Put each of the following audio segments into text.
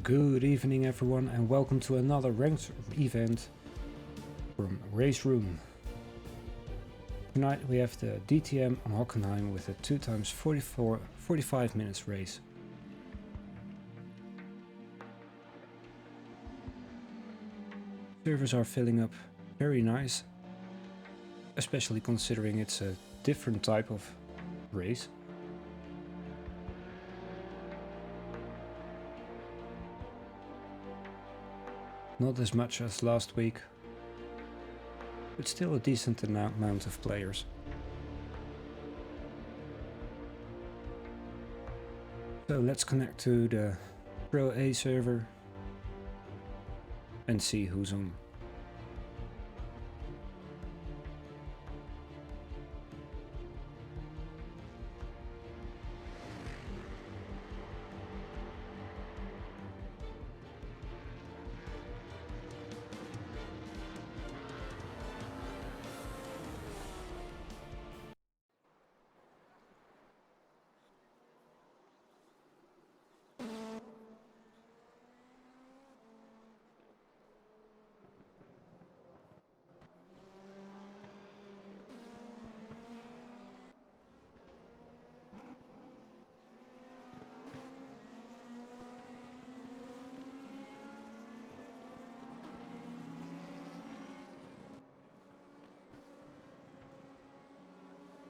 Good evening everyone and welcome to another ranked event from RaceRoom. Tonight we have the DTM on Hockenheim with a 2x 45 minutes race. Servers are filling up very nice, especially considering it's a different type of race. Not as much as last week, but still a decent amount of players. So let's connect to the Pro A server and see who's on.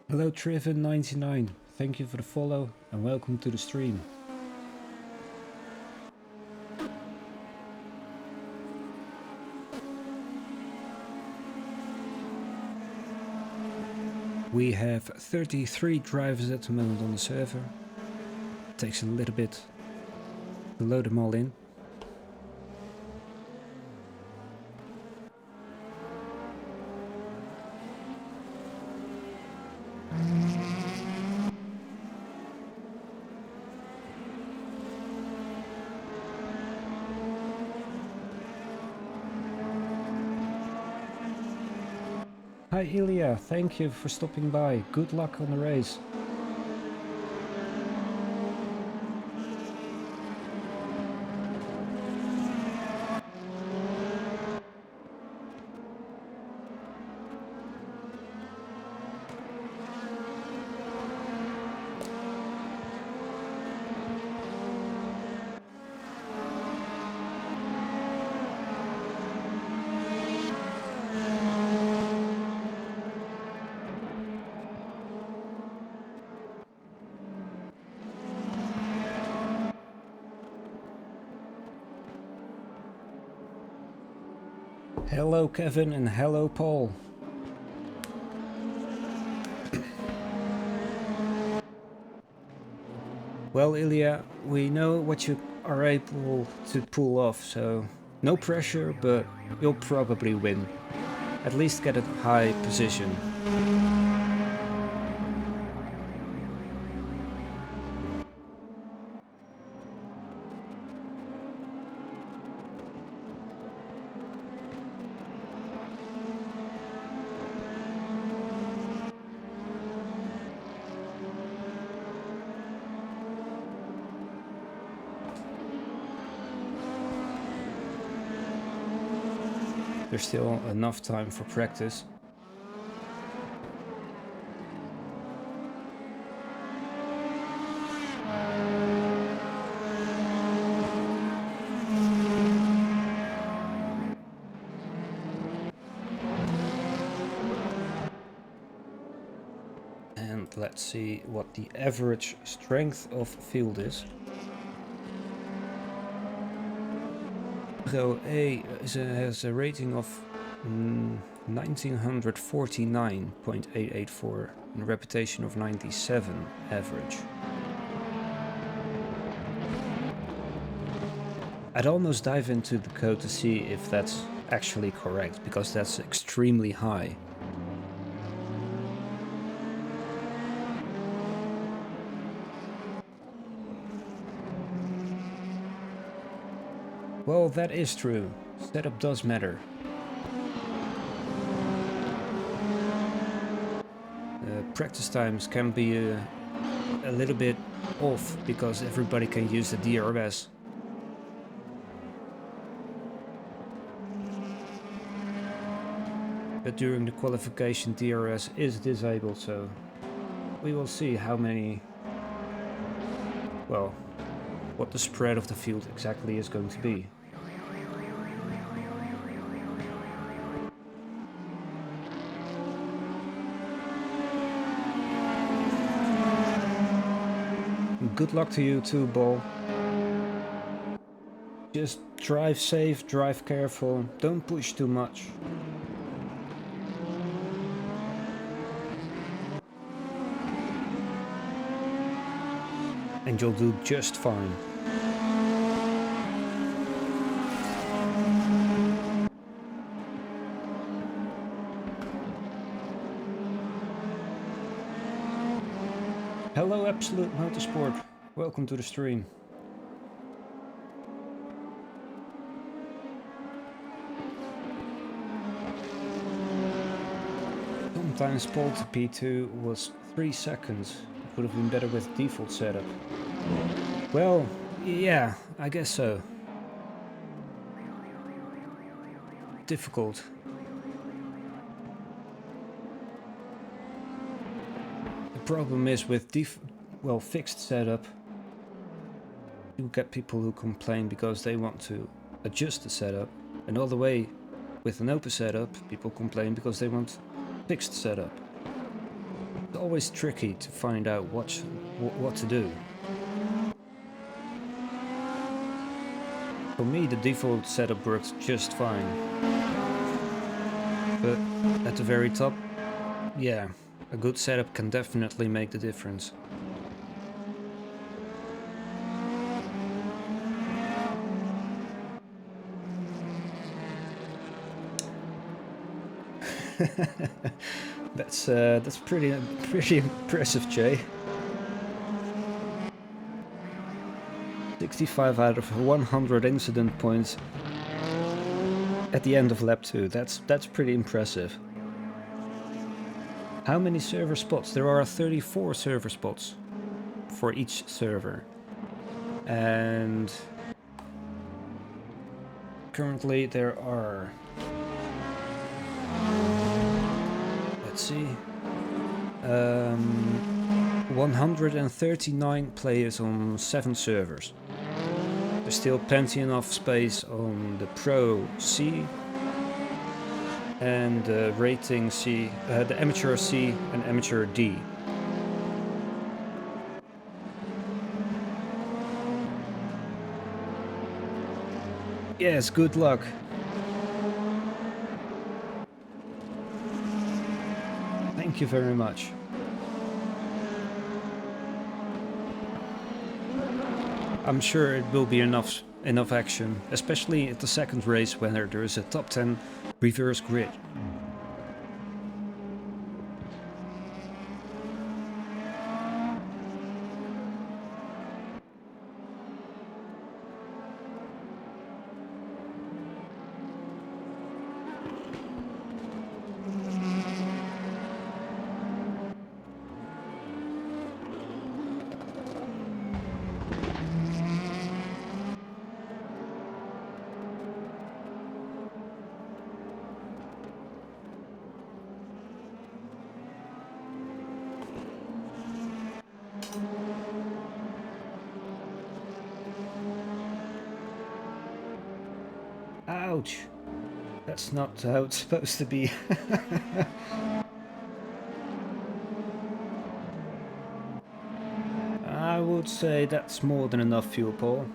Hello Triven99, thank you for the follow and welcome to the stream. We have 33 drivers at the moment on the server. It takes a little bit to load them all in. Hi Ilya, thank you for stopping by. Good luck on the race. Hello Kevin and hello Paul. Well Ilya, we know what you are able to pull off, so no pressure, but you'll probably win. At least get a high position. There's still enough time for practice. And let's see what the average strength of field is. Pro A has a rating of 1949.884 and a reputation of 97 average. I'd almost dive into the code to see if that's actually correct, because that's extremely high. Well, that is true. Setup does matter. Practice times can be a little bit off because everybody can use the DRS. but during the qualification DRS is disabled, so we will see how many, well, what the spread of the field exactly is going to be. Good luck to you too, Ball. Just drive safe, drive careful, don't push too much. And you'll do just fine. Hello Absolute Motorsport, welcome to the stream. Sometimes pole to P2 was 3 seconds. It would have been better with default setup. Well, yeah, I guess so. Difficult. The problem is with fixed setup, you get people who complain because they want to adjust the setup. And all the way with an open setup, people complain because they want fixed setup. It's always tricky to find out what to do. For me, the default setup works just fine. But at the very top, yeah, a good setup can definitely make the difference. That's pretty impressive, Jay. 65 out of 100 incident points at the end of lap 2. That's pretty impressive. How many server spots? There are 34 server spots for each server. And currently there are, let's see, 139 players on 7 servers. There's still plenty enough space on the Pro C and the Rating C, the Amateur C and Amateur D. Yes, good luck. Thank you very much. I'm sure it will be enough action, especially at the second race when there is a top 10 reverse grid. Ouch! That's not how it's supposed to be. I would say that's more than enough fuel, Paul.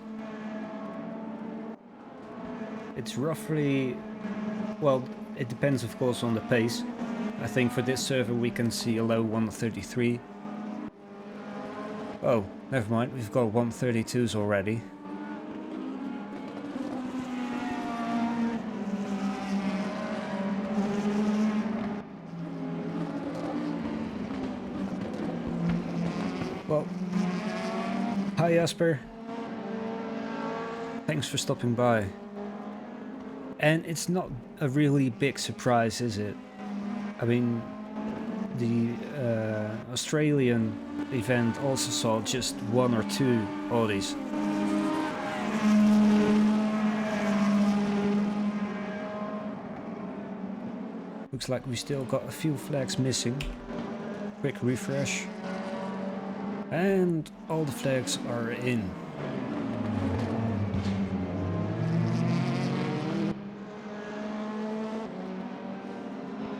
It's roughly, well, it depends of course on the pace. I think for this server we can see a low 133. Oh, never mind, we've got 132s already. Well, hi Jasper. Thanks for stopping by. And it's not a really big surprise, is it? I mean, the Australian event also saw just 1 or 2 Audis. Looks like we still got a few flags missing. Quick refresh. And all the flags are in.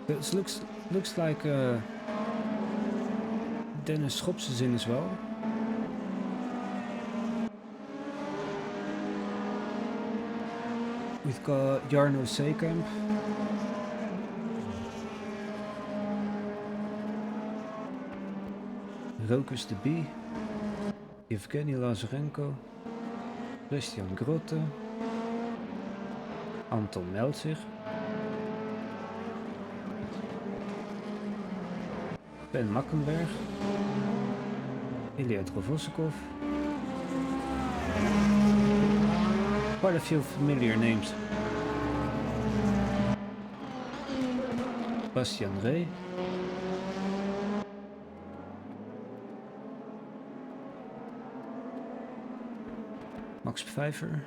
It looks like Dennis Schops is in as well. We've got Jarno Seekamp. Rokus de Bie. Evgeny Lazarenko. Christian Grotte. Anton Melzer. Ben Makkenberg. Ilya Drovosikov. Quite a few familiar names. Bastian Rey. Max Pfeiffer.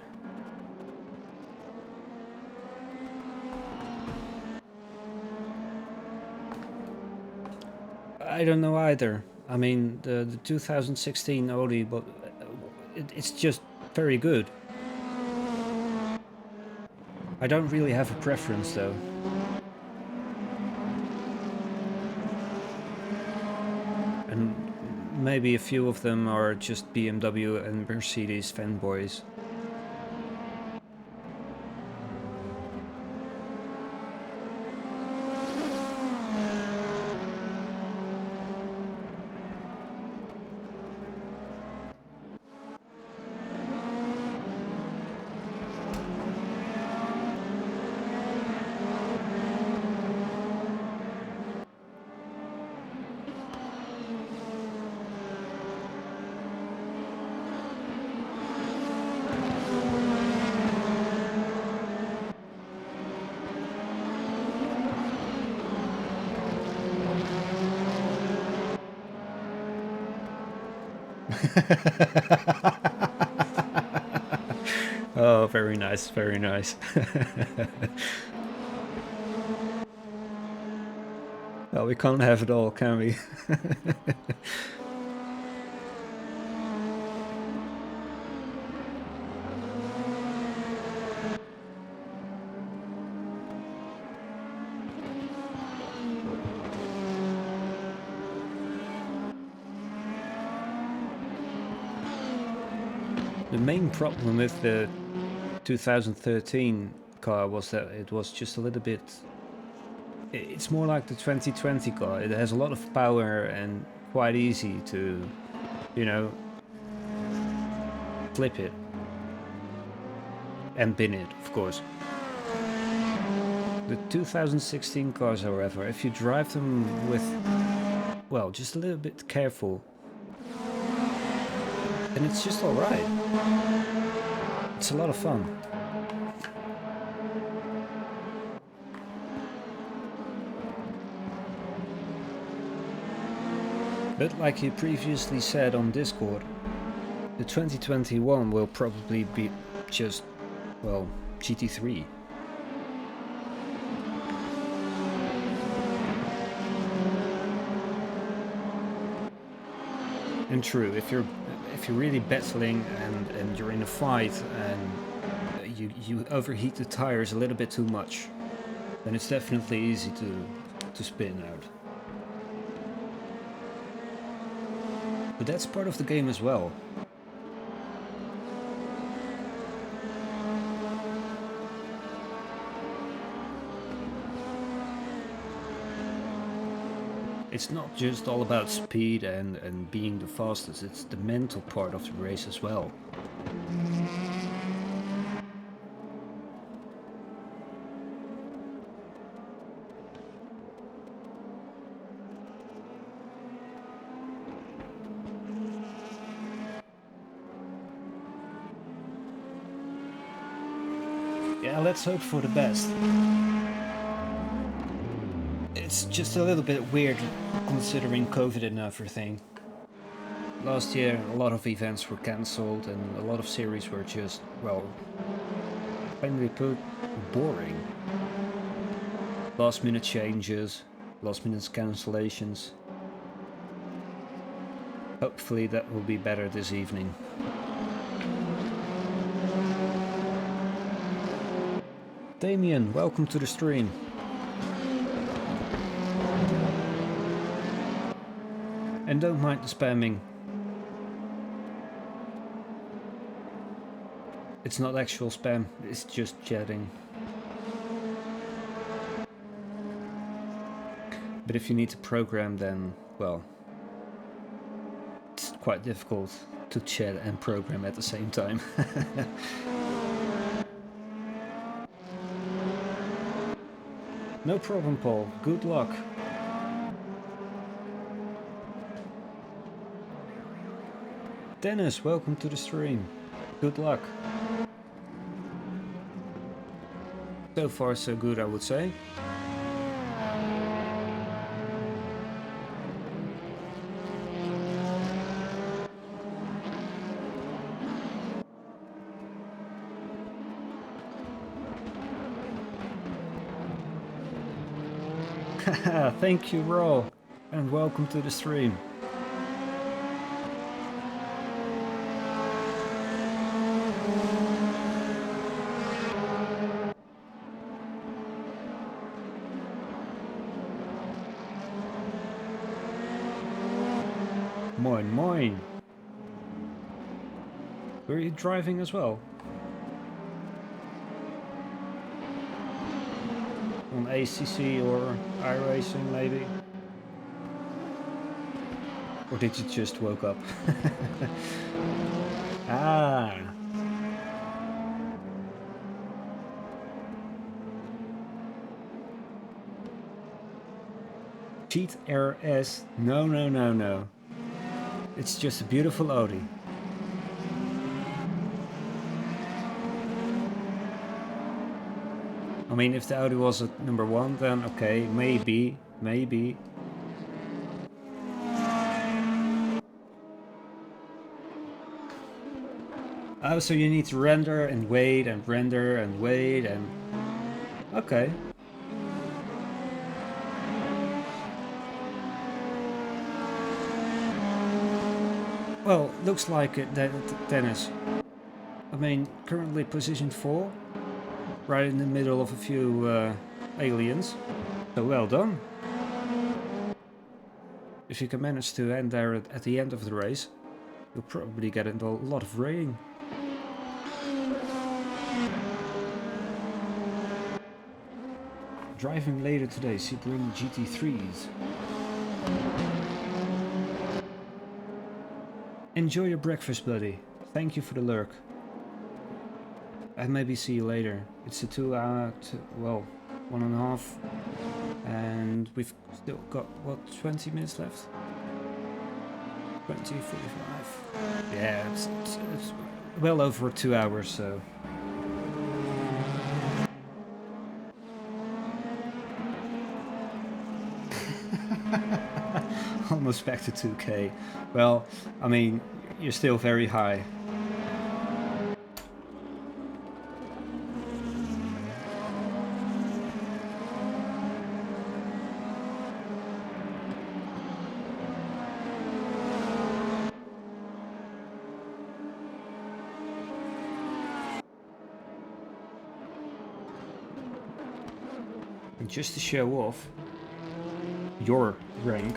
I don't know either. I mean, the 2016 Audi, but it's just very good. I don't really have a preference though. And maybe a few of them are just BMW and Mercedes fanboys. Oh, very nice, very nice. Well, we can't have it all, can we? The main problem with the 2013 car was that it was just a little bit... It's more like the 2020 car. It has a lot of power and quite easy to, you know, flip it. And bin it, of course. The 2016 cars, however, if you drive them with, well, just a little bit careful, and it's just alright. It's a lot of fun. But like he previously said on Discord, the 2021 will probably be just, well, GT3. And true, if you're really battling and you're in a fight and you overheat the tires a little bit too much, then it's definitely easy to spin out. But that's part of the game as well. It's not just all about speed and being the fastest, it's the mental part of the race as well. Yeah, let's hope for the best. It's just a little bit weird considering COVID and everything. Last year a lot of events were cancelled and a lot of series were just, well, plainly put, boring. last minute changes, last minute cancellations. Hopefully that will be better this evening. Damien, welcome to the stream. And don't mind the spamming. It's not actual spam, it's just chatting. But if you need to program, then, well, it's quite difficult to chat and program at the same time. No problem, Paul. Good luck. Dennis, welcome to the stream. Good luck. So far so good, I would say. Thank you, Raw, and welcome to the stream. Moin moin. Were you driving as well? On ACC or iRacing maybe? Or did you just woke up? Ah. Cheat RS? No, no, no, no. It's just a beautiful Audi. I mean, if the Audi was at number 1, then okay, maybe. Oh, so you need to render and wait and render and wait and... Okay. Well, looks like it, Dennis. I mean, currently position 4. Right in the middle of a few aliens. So well done. If you can manage to end there at the end of the race, you'll probably get a lot of rating. Driving later today, Sebring GT3s. Enjoy your breakfast, buddy. Thank you for the lurk. And maybe see you later. It's a 2 hour, well, 1.5. And we've still got, what, 20 minutes left? 20, 45. Yeah, it's well over 2 hours, so. Almost back to 2K. Well, I mean, you're still very high. And just to show off your rank,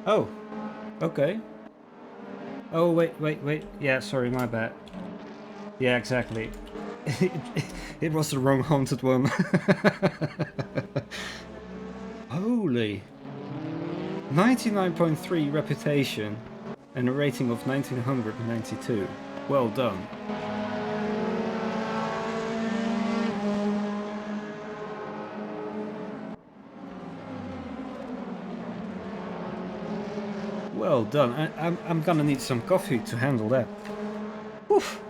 oh, okay. Oh, wait. Yeah, sorry, my bad. Yeah, exactly. It was the wrong haunted one. Holy. 99.3 reputation and a rating of 1992. Well done. Well done. I'm gonna need some coffee to handle that. Oof.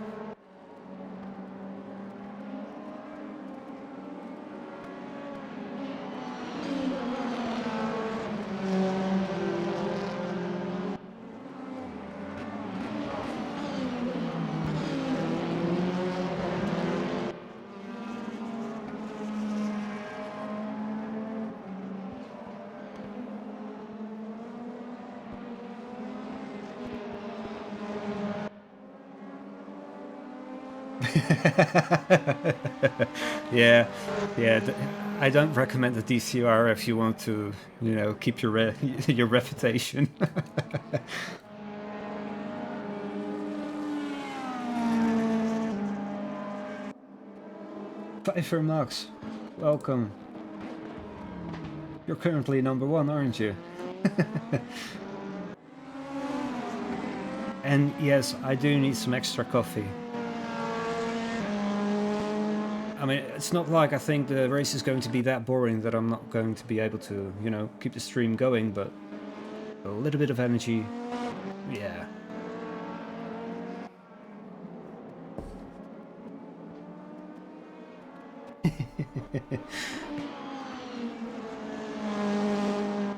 Yeah, yeah. I don't recommend the DCR if you want to, you know, keep your your reputation. Pfeiffer Max, welcome. You're currently #1, aren't you? And yes, I do need some extra coffee. I mean, it's not like I think the race is going to be that boring that I'm not going to be able to, you know, keep the stream going, but a little bit of energy, yeah.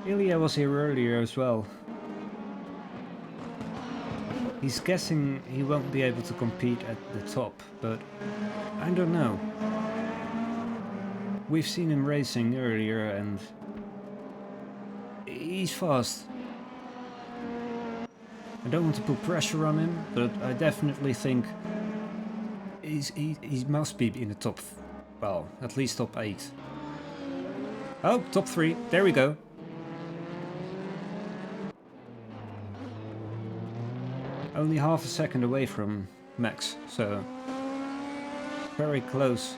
Ilya was here earlier as well. He's guessing he won't be able to compete at the top, but I don't know. We've seen him racing earlier and he's fast. I don't want to put pressure on him, but I definitely think he must be in the top, well, at least top 8. Oh, top 3, there we go. Only half a second away from Max, so very close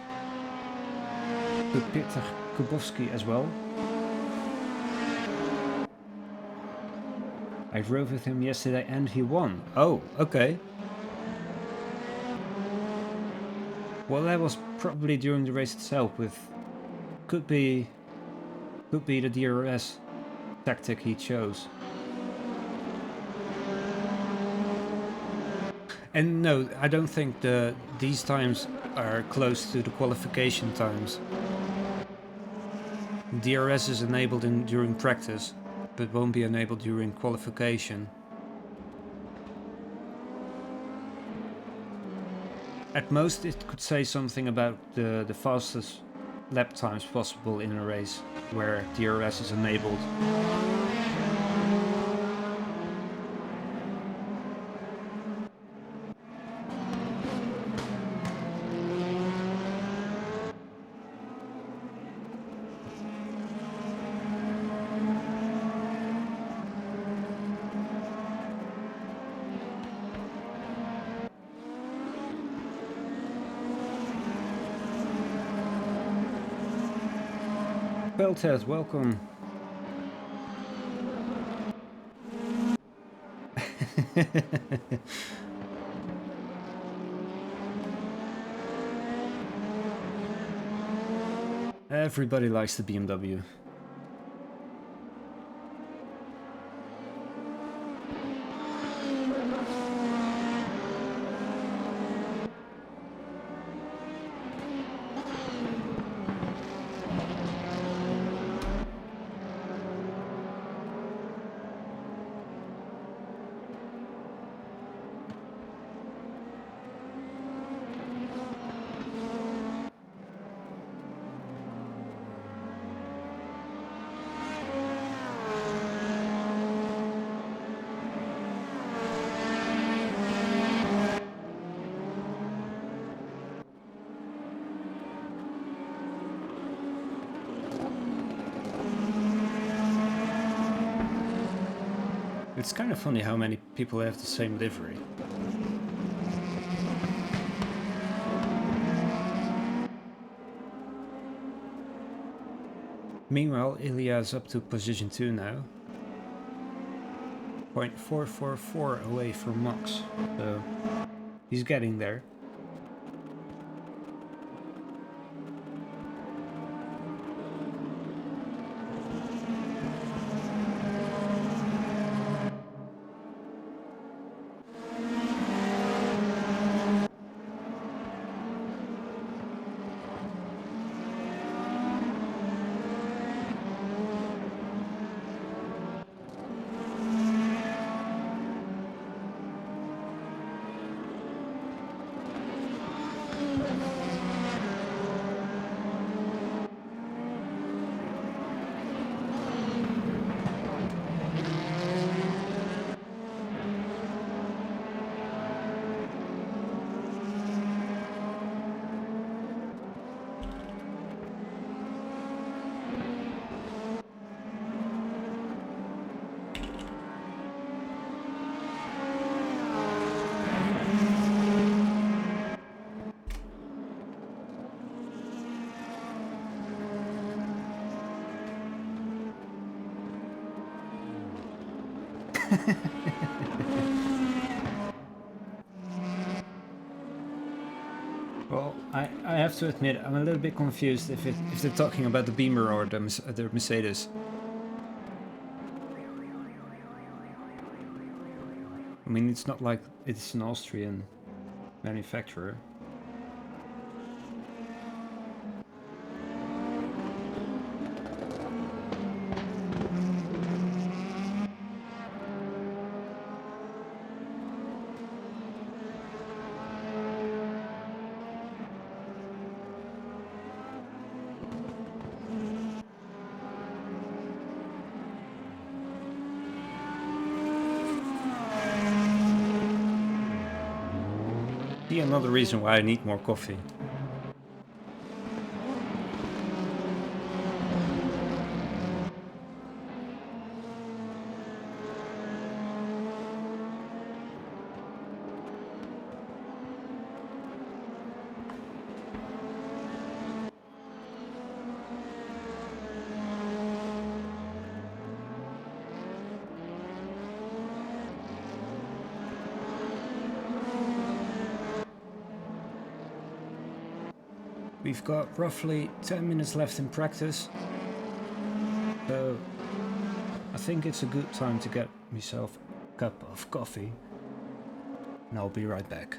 to Peter Kubowski as well. I drove with him yesterday and he won. Oh, okay. Well, that was probably during the race itself. Could be the DRS tactic he chose. And no, I don't think these times are close to the qualification times. DRS is enabled during practice, but won't be enabled during qualification. At most it could say something about the fastest lap times possible in a race where DRS is enabled. Beltez, welcome. Everybody likes the BMW. It's kind of funny how many people have the same livery. Meanwhile, Ilya's up to position 2 now. 0.444 away from Max, so he's getting there. Well, I have to admit, I'm a little bit confused if they're talking about the Beamer or the Mercedes. I mean, it's not like it's an Austrian manufacturer. See, another reason why I need more coffee. We've got roughly 10 minutes left in practice, so I think it's a good time to get myself a cup of coffee, and I'll be right back.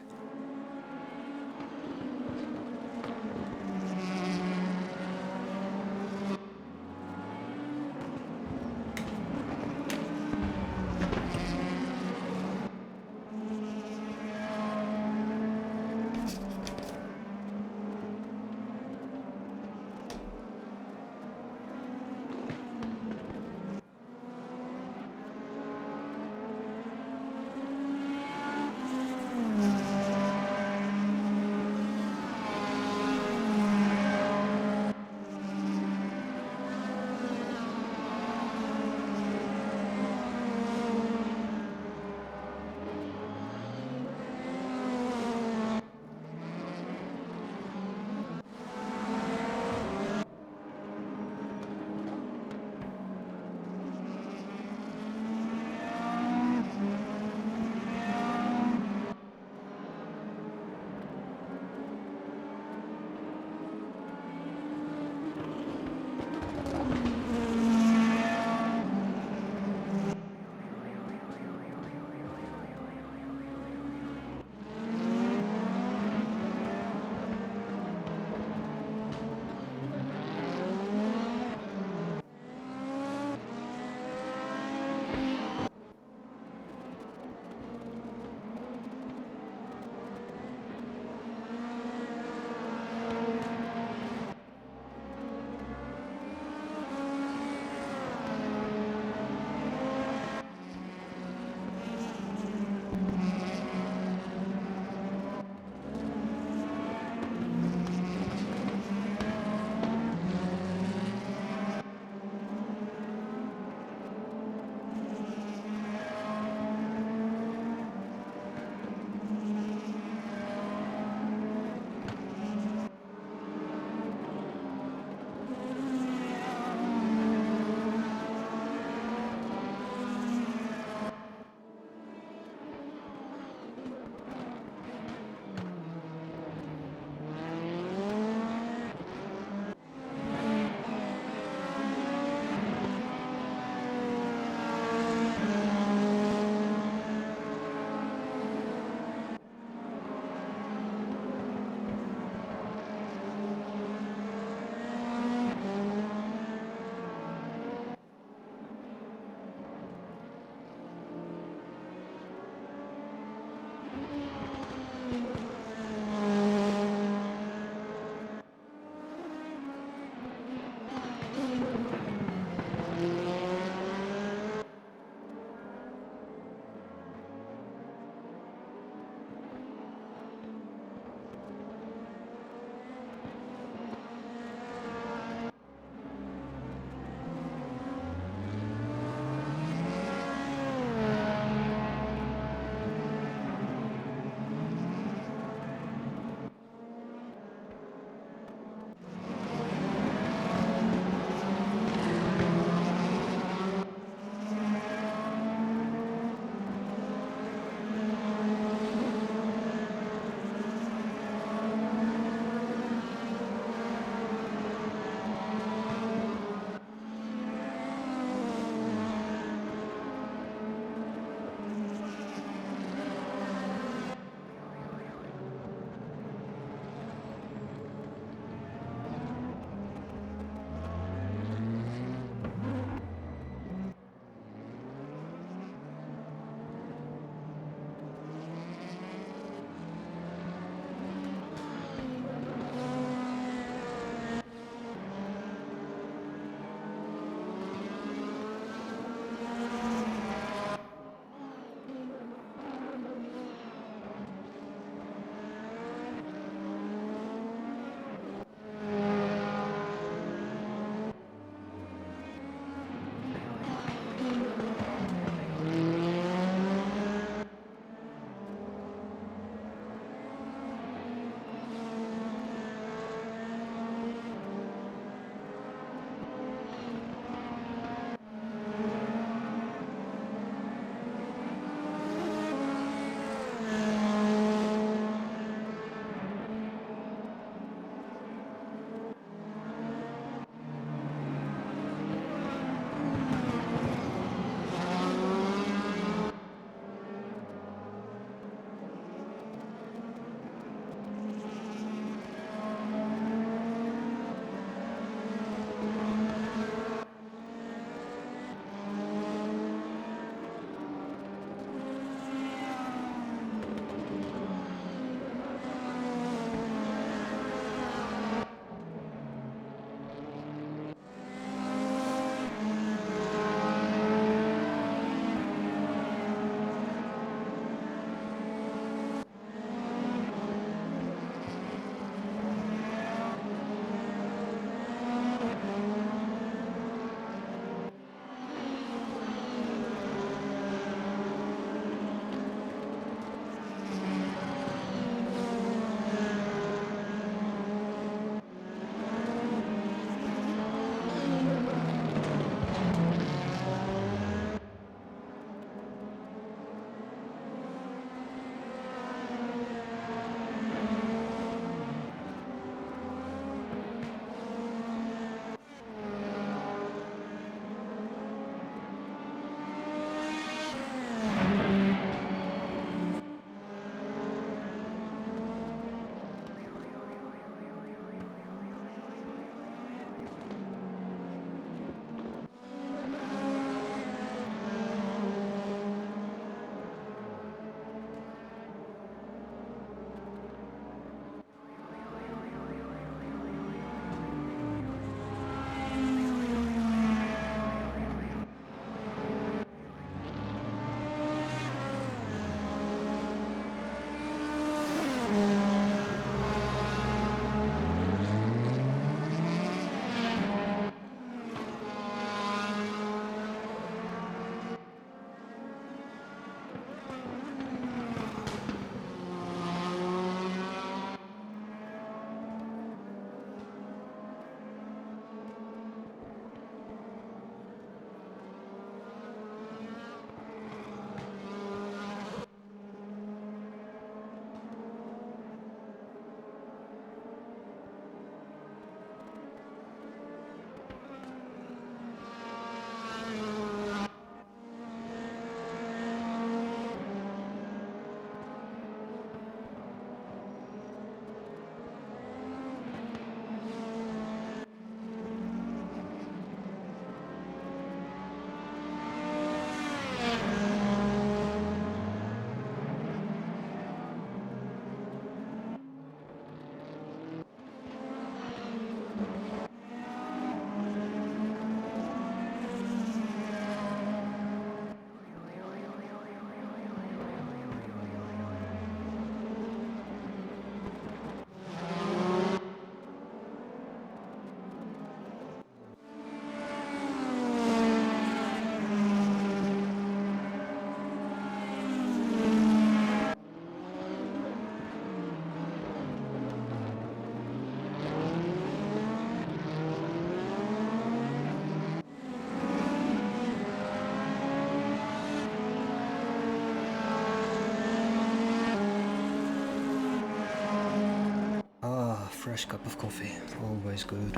fresh cup of coffee, always good.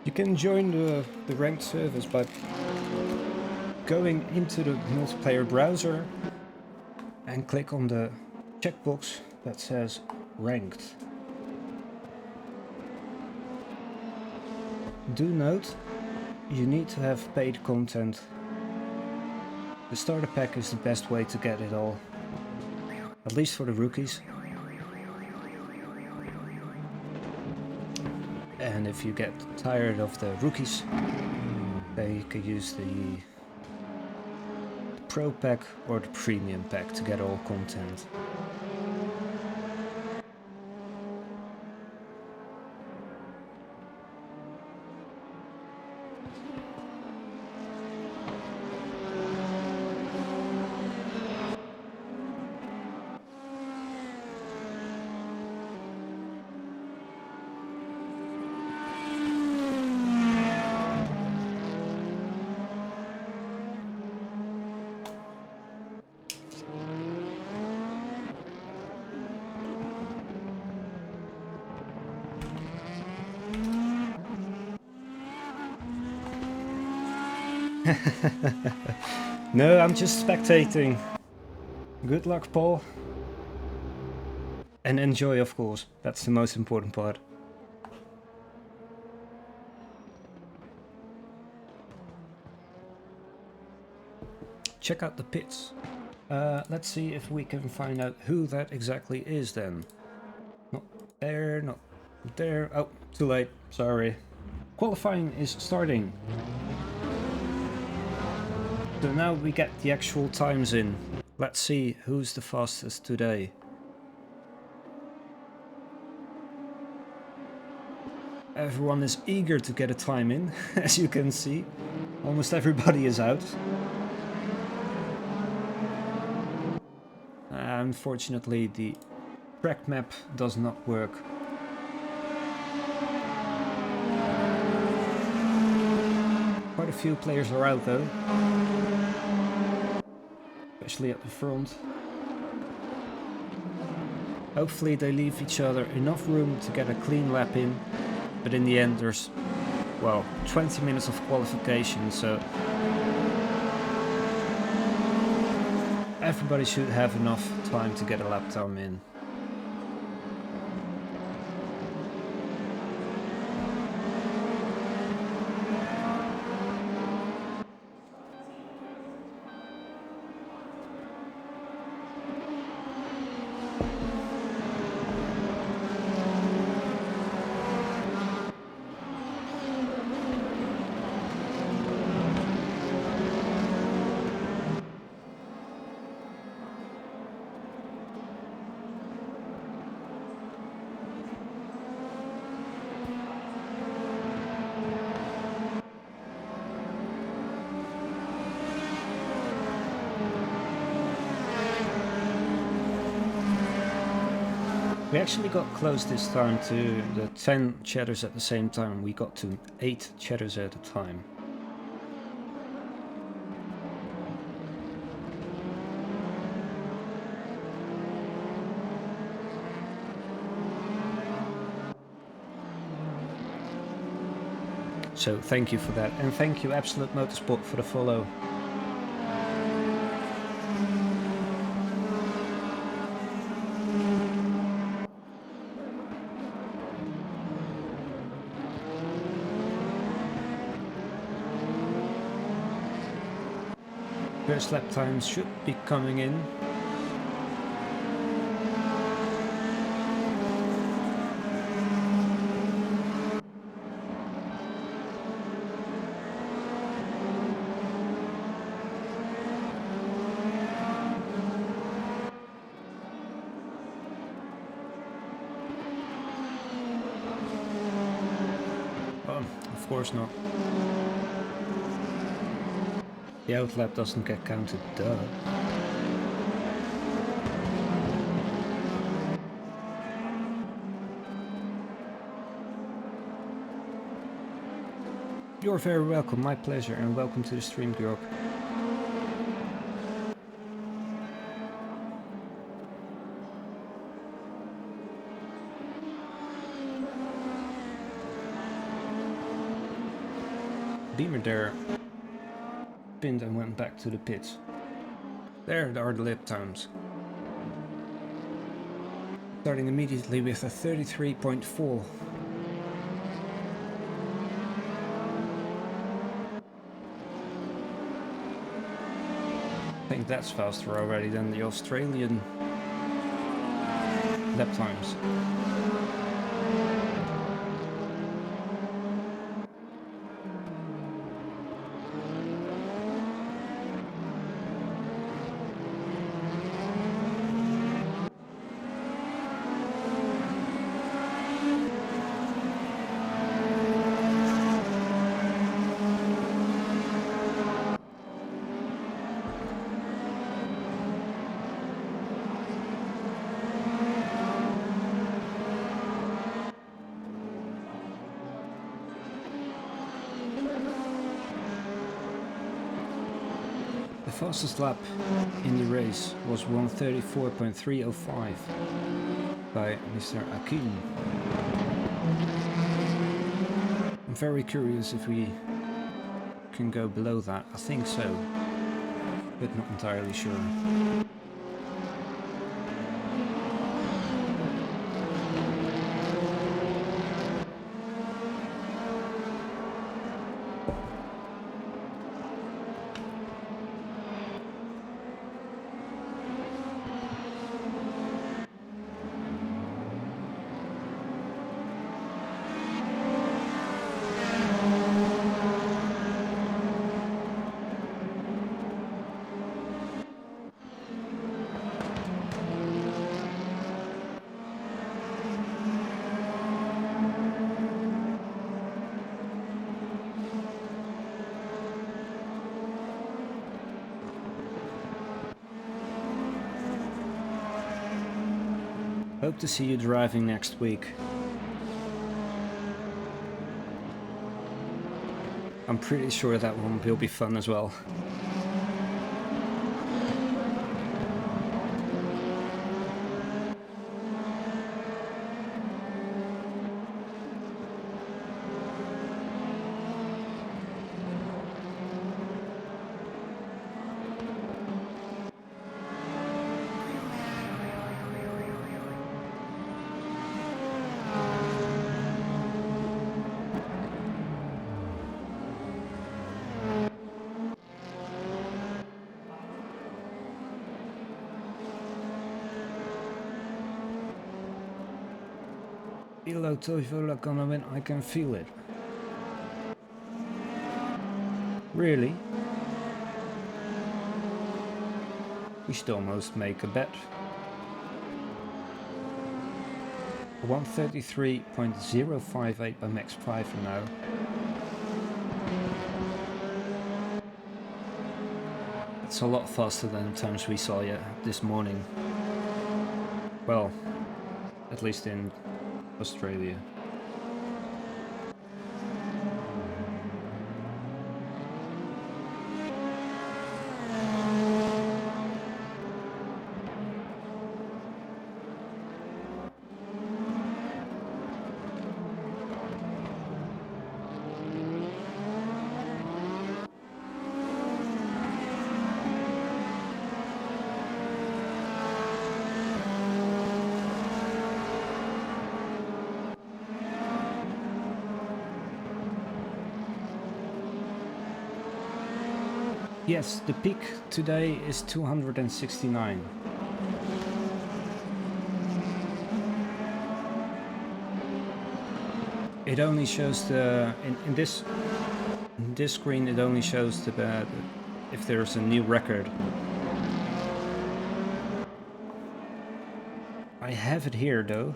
You can join the ranked service by going into the multiplayer browser and click on the checkbox that says ranked. Do note, you need to have paid content. The starter pack is the best way to get it all, at least for the rookies. And if you get tired of the rookies, then you can use the Pro pack or the Premium pack to get all content. No, I'm just spectating. Good luck, Paul. And enjoy, of course. That's the most important part. Check out the pits. Let's see if we can find out who that exactly is then. Not there, not there. Oh, too late. Sorry. Qualifying is starting. So now we get the actual times in. Let's see who's the fastest today. Everyone is eager to get a time in, as you can see. Almost everybody is out. Unfortunately, the track map does not work. Quite a few players are out though. Especially at the front. Hopefully they leave each other enough room to get a clean lap in, but in the end there's, well, 20 minutes of qualification, so everybody should have enough time to get a lap time in. We actually got close this time to the 10 chatters at the same time. We got to 8 chatters at a time. So thank you for that, and thank you Absolute Motorsport for the follow. First lap times should be coming in. Oh, of course not. The outlap doesn't get counted, duh. You're very welcome, my pleasure, and welcome to the stream, Georg. Beamer there pinned and went back to the pits. There are the lap times. Starting immediately with a 33.4. I think that's faster already than the Australian lap times. The fastest lap in the race was 1:34.305 by Mr. Akin. I'm very curious if we can go below that. I think so, but not entirely sure. Hope to see you driving next week. I'm pretty sure that one will be fun as well. Hello, Toivola gonna win, I can feel it. Really? We should almost make a bet. 1:33.058 by Max Pfeiffer now. It's a lot faster than the times we saw this morning. Well, at least in Australia. Yes, the peak today is 269. It only shows the in this screen. It only shows the if there's a new record. I have it here though.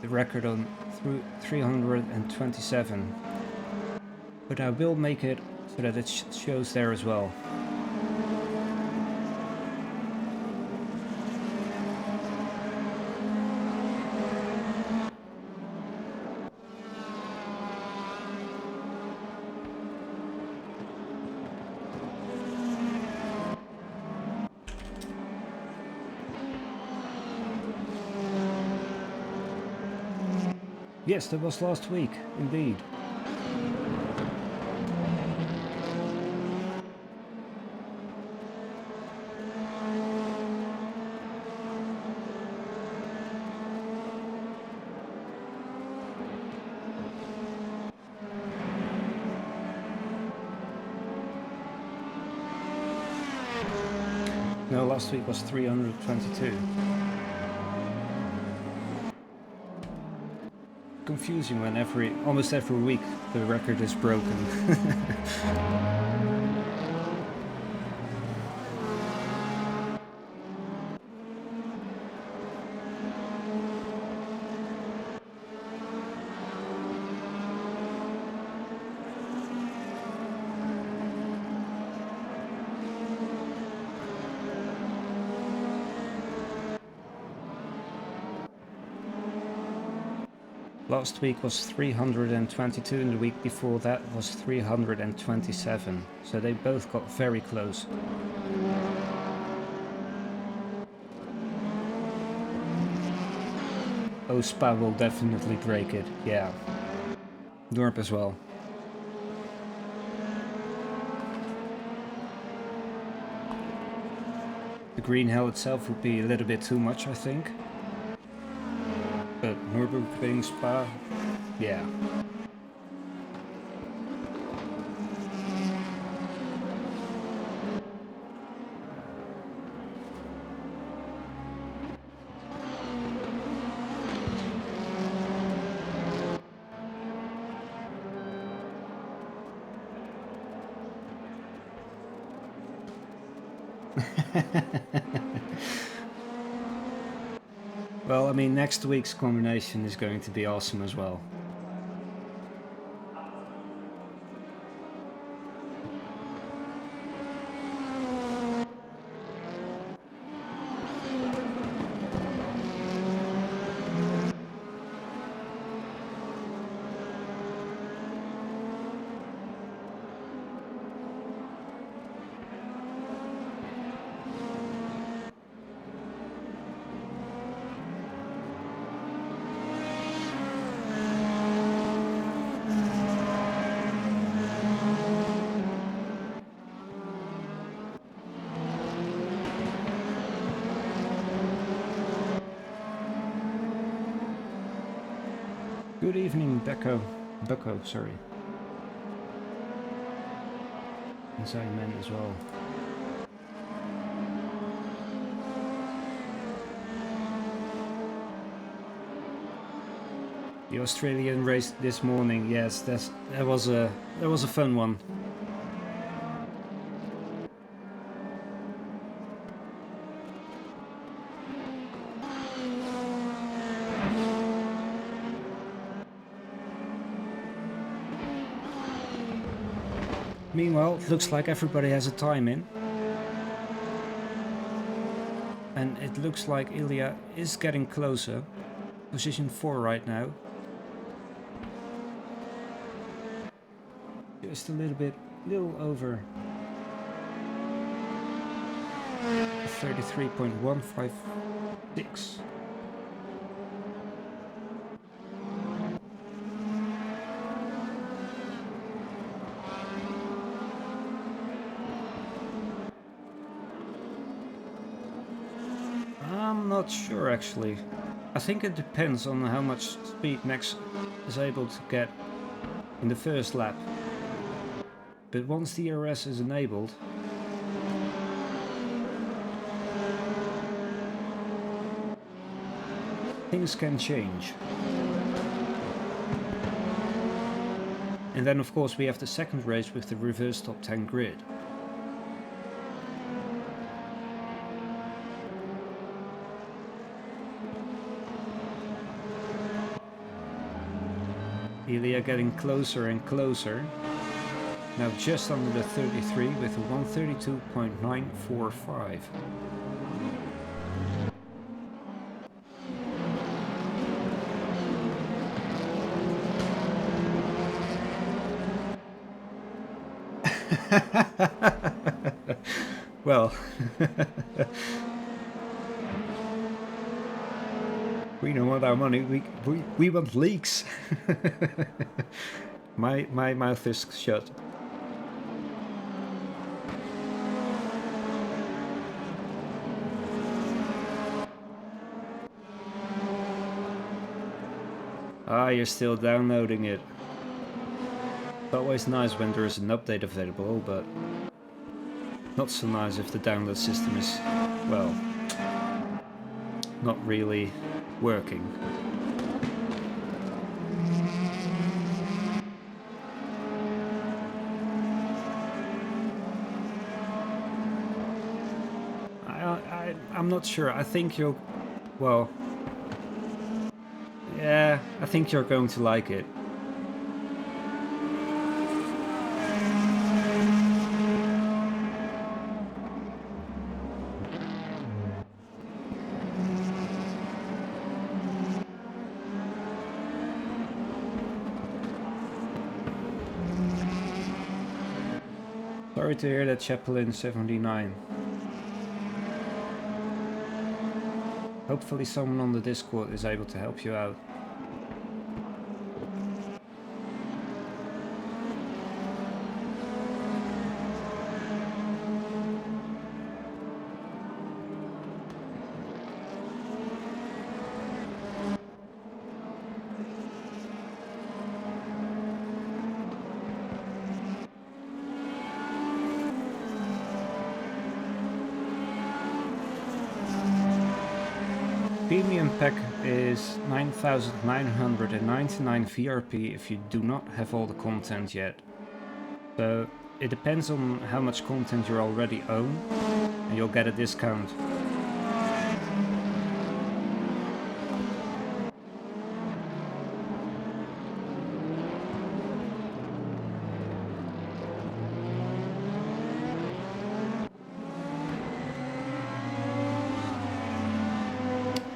The record on 327. But I will make it so that it shows there as well. Yes, that was last week, indeed. No, last week was 322. Confusing when almost every week the record is broken. Last week was 322 and the week before that was 327, so they both got very close. Oh, Spa will definitely break it, yeah. Norp as well. The green hell itself would be a little bit too much, I think. But Nürburgring Spa, yeah. Well, I mean, next week's combination is going to be awesome as well. Good evening, Bucko, sorry. And Simon as well. The Australian race this morning, yes, that was a fun one. Meanwhile, it looks like everybody has a time in. And it looks like Ilya is getting closer. Position 4 right now. Just a little over 33.156. I'm not sure actually. I think it depends on how much speed Max is able to get in the first lap. But once the DRS is enabled, things can change. And then of course we have the second race with the reverse top 10 grid. Ilya getting closer and closer. Now just under the 33 with a 132.945. Well, Green and want our money. We want leaks. My mouth is shut. Ah, you're still downloading it. It's always nice when there is an update available, but not so nice if the download system is, well, not really working. I'm not sure. I think you'll, well, yeah, I think you're going to like it. Sorry to hear that, Chaplain 79. Hopefully someone on the Discord is able to help you out. Premium pack is 9,999 VRP if you do not have all the content yet. So it depends on how much content you already own, and you'll get a discount.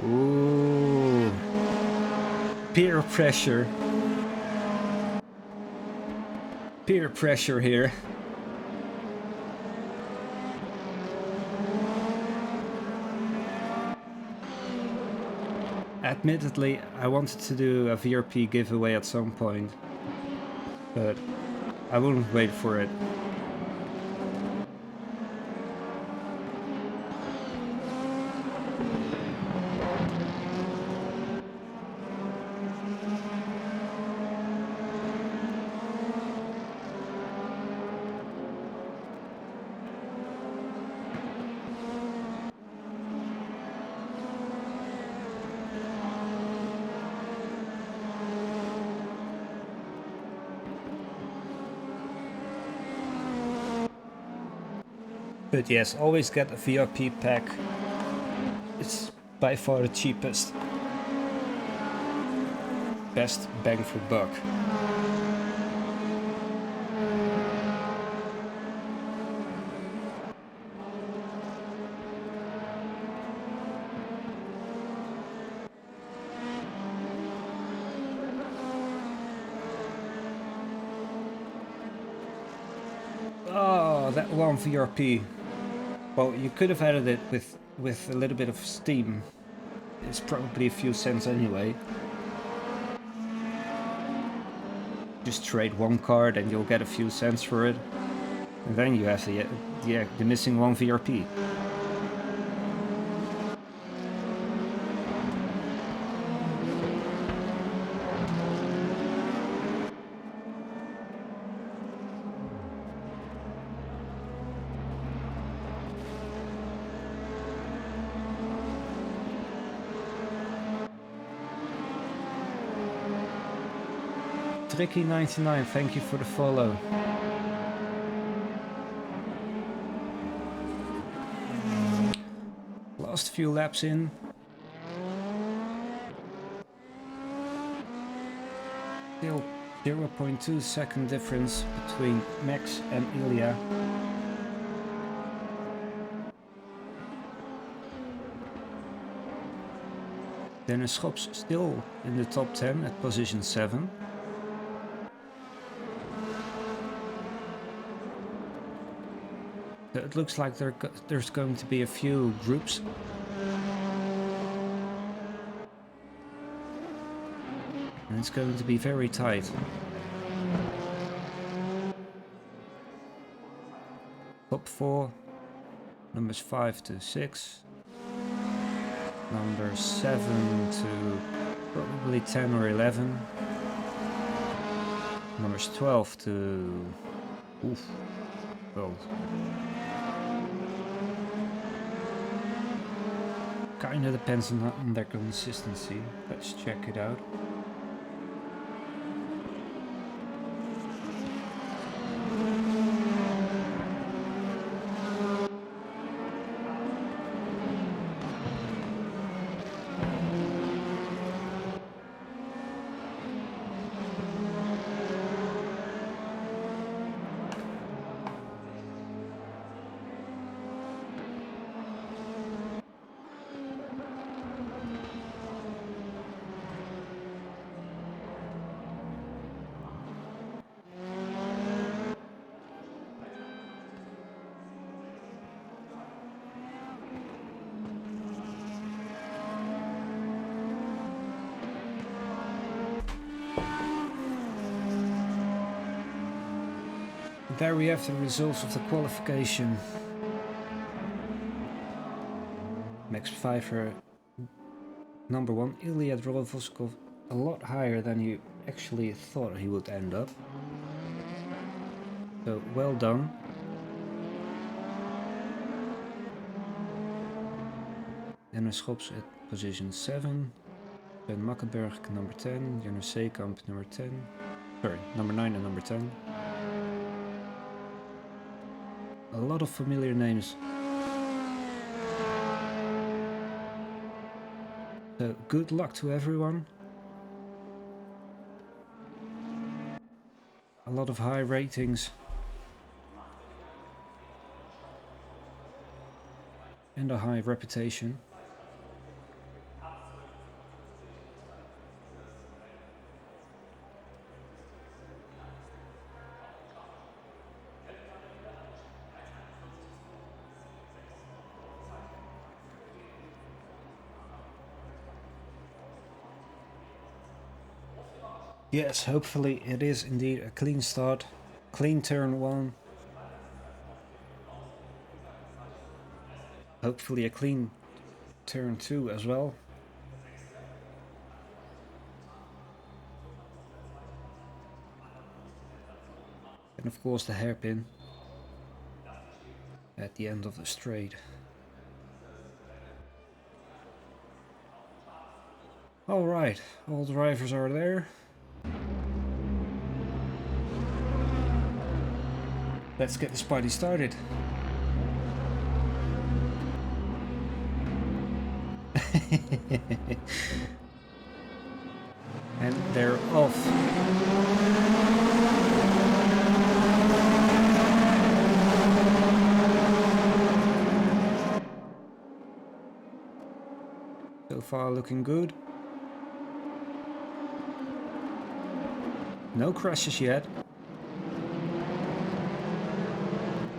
Ooh, peer pressure. Peer pressure here. Admittedly, I wanted to do a VRP giveaway at some point, but I wouldn't wait for it. But yes, always get a VRP pack. It's by far the cheapest. Best bang for buck. Oh, that one VRP. Well, you could have added it with a little bit of steam. It's probably a few cents anyway. Just trade one card and you'll get a few cents for it. And then you have the missing one VRP. Tricky99, thank you for the follow. Last few laps in. Still 0.2 second difference between Max and Ilya. Dennis Schops still in the top 10 at position 7. It looks like there's going to be a few groups. It's going to be very tight. Top 4, numbers 5 to 6, number 7 to probably 10 or 11, numbers 12 to... oof, well, kinda depends on their consistency. Let's check it out. There we have the results of the qualification. Max Pfeiffer, number 1. Ilya Drovoskov, a lot higher than you actually thought he would end up. So, well done. Dennis Schops at position 7. Ben Makkenberg, number 10. Jonas Seekamp, number 10. Sorry, number 9 and number 10. A lot of familiar names. So good luck to everyone. A lot of high ratings. And a high reputation. Yes, hopefully it is indeed a clean start, clean turn 1. Hopefully a clean turn 2 as well. And of course the hairpin at the end of the straight. Alright, all drivers are there. Let's get this party started. And they're off. So far looking good. No crashes yet.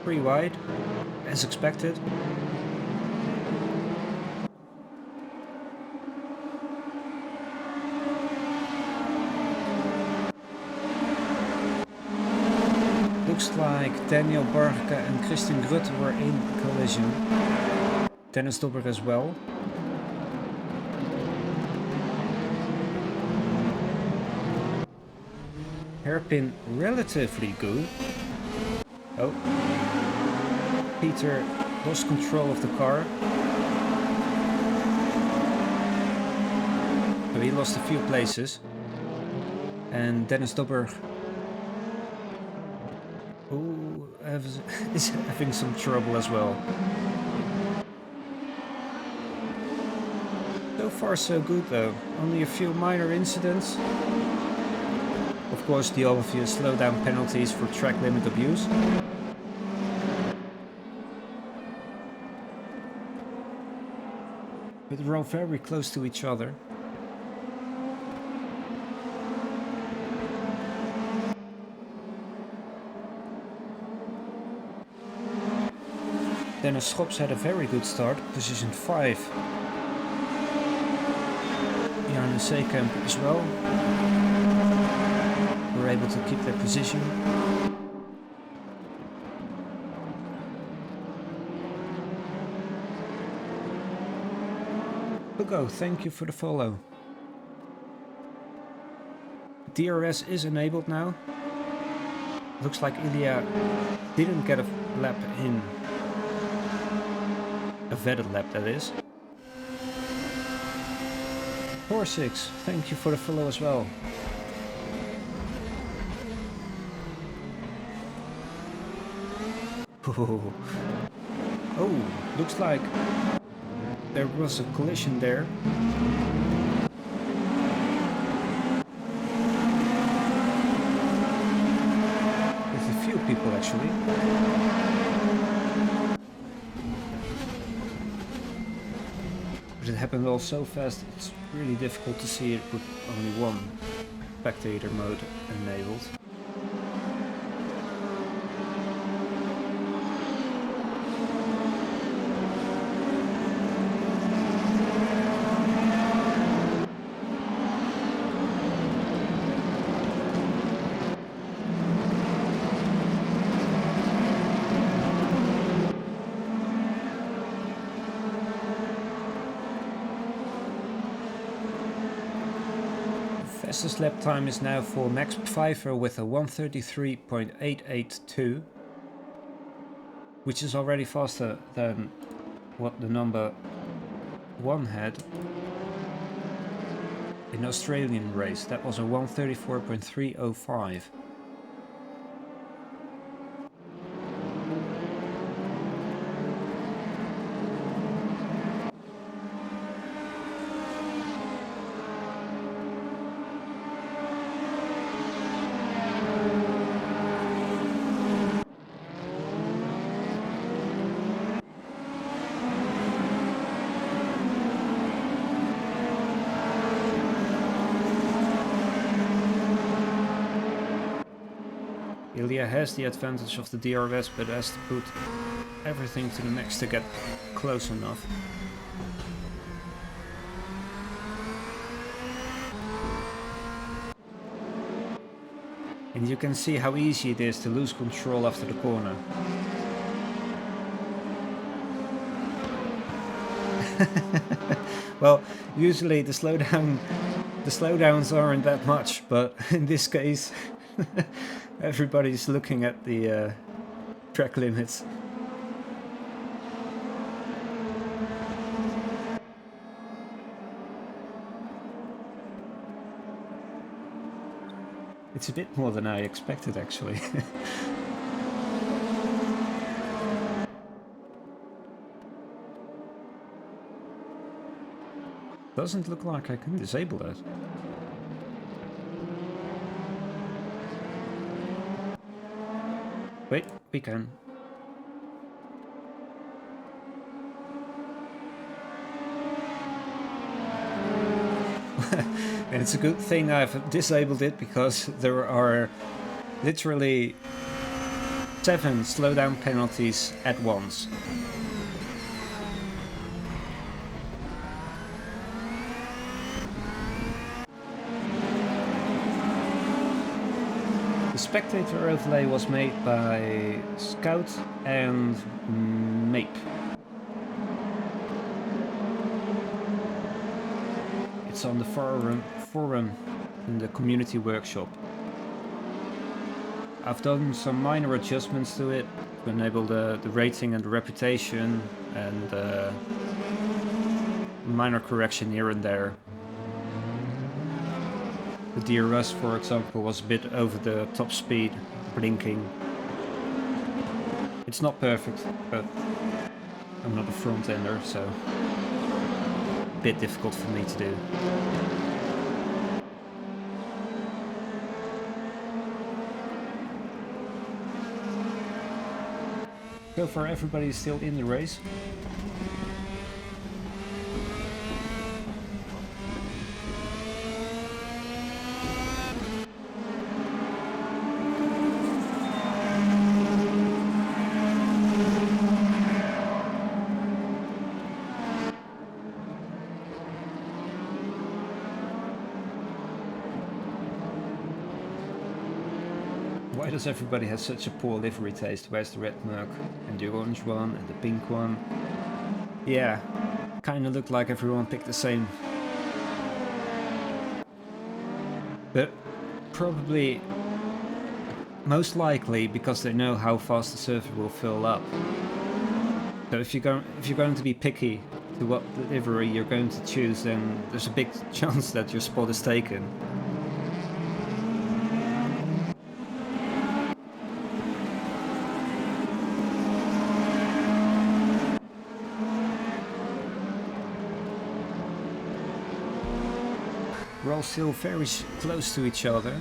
Pretty wide, as expected. Looks like Daniel Bargke and Christian Grutte were in collision. Dennis Dobber as well. Hairpin relatively good. Oh. Peter lost control of the car. So he lost a few places. And Dennis Dobber is having some trouble as well. So far so good though. Only a few minor incidents. Of course the obvious slowdown penalties for track limit abuse. But they're all very close to each other. Dennis Schops had a very good start, position 5. Jonas Seekamp as well. able to keep their position. Hugo, thank you for the follow. DRS is enabled now. Looks like Ilya didn't get a lap in. A vetted lap, that is. 46, thank you for the follow as well. Oh, looks like there was a collision there. With a few people actually. But it happened all so fast, it's really difficult to see it with only one spectator mode enabled. Fastest lap time is now for Max Pfeiffer with a 1:33.882, which is already faster than what the number 1 had in the Australian race. That was a 1:34.305. Ilya has the advantage of the DRS, but has to put everything to the max to get close enough. And you can see how easy it is to lose control after the corner. Well, usually the slowdowns aren't that much, but in this case everybody's looking at the track limits. It's a bit more than I expected, actually. Doesn't look like I can disable that. Wait, we can. And it's a good thing I've disabled it, because there are literally 7 slowdown penalties at once. The Spectator Overlay was made by Scout and Mape. It's on the forum in the community workshop. I've done some minor adjustments to it to enable the rating and the reputation, and minor correction here and there. The DRS, for example, was a bit over the top speed, blinking. It's not perfect, but I'm not a front ender, so a bit difficult for me to do. So far everybody is still in the race. Why does everybody have such a poor livery taste? Where's the red mug and the orange one and the pink one? Yeah, kinda looked like everyone picked the same. But probably, most likely because they know how fast the server will fill up. So if you're going to be picky to what livery you're going to choose, then there's a big chance that your spot is taken. We're all still very close to each other.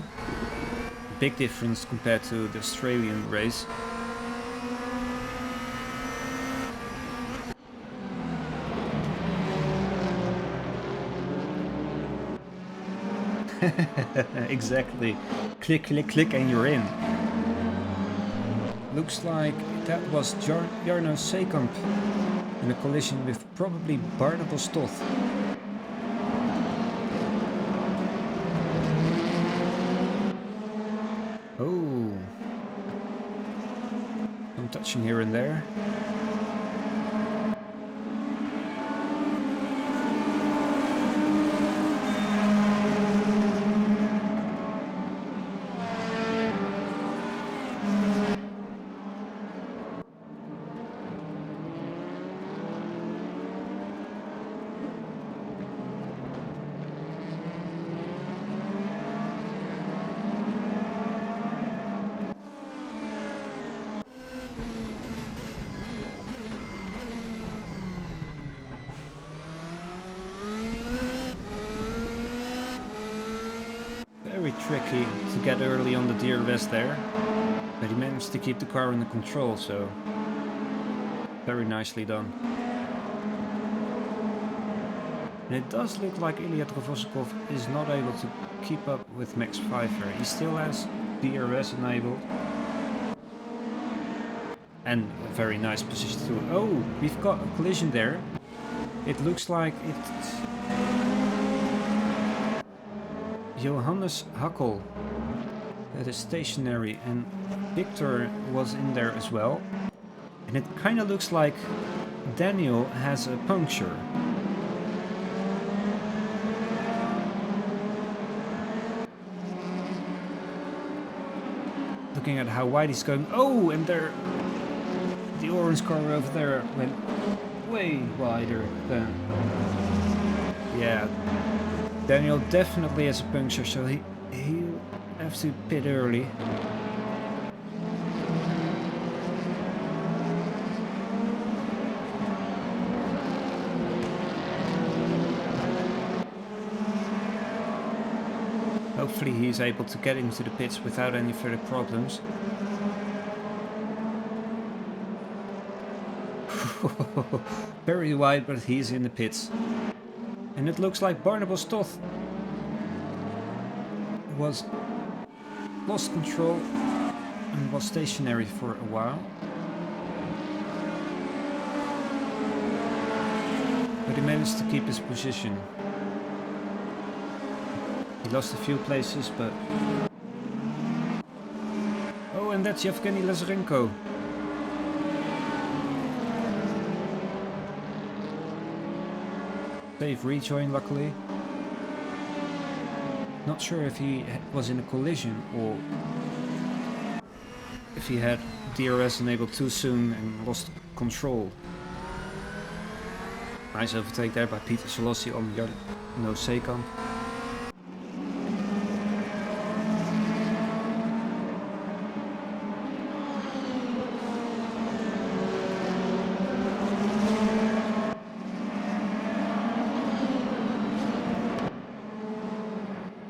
Big difference compared to the Australian race. Exactly. Click, click, click and you're in. Looks like that was Jarno Seekamp in a collision with probably Barnabas Toth. Oh. Some touching here and there. Very tricky to get early on the DRS there, but he managed to keep the car under control, so very nicely done. And it does look like Ilya Drovozikov is not able to keep up with Max Pfeiffer. He still has DRS enabled. And a very nice position too. Oh, we've got a collision there. It looks like it's Johannes Hakkel that is stationary, and Victor was in there as well. And it kind of looks like Daniel has a puncture. Looking at how wide he's going. Oh, and there, the orange car over there went way wider than. Yeah, Daniel definitely has a puncture, so he'll have to pit early. Hopefully he's able to get into the pits without any further problems. Very wide, but he's in the pits. And it looks like Barnabas Toth was lost control and was stationary for a while. But he managed to keep his position. He lost a few places, but... Oh, and that's Yevgeny Lazarenko. Safe rejoin, luckily. Not sure if he was in a collision or if he had DRS enabled too soon and lost control. Nice overtake there by Peter Solossi on Jarno Seekamp.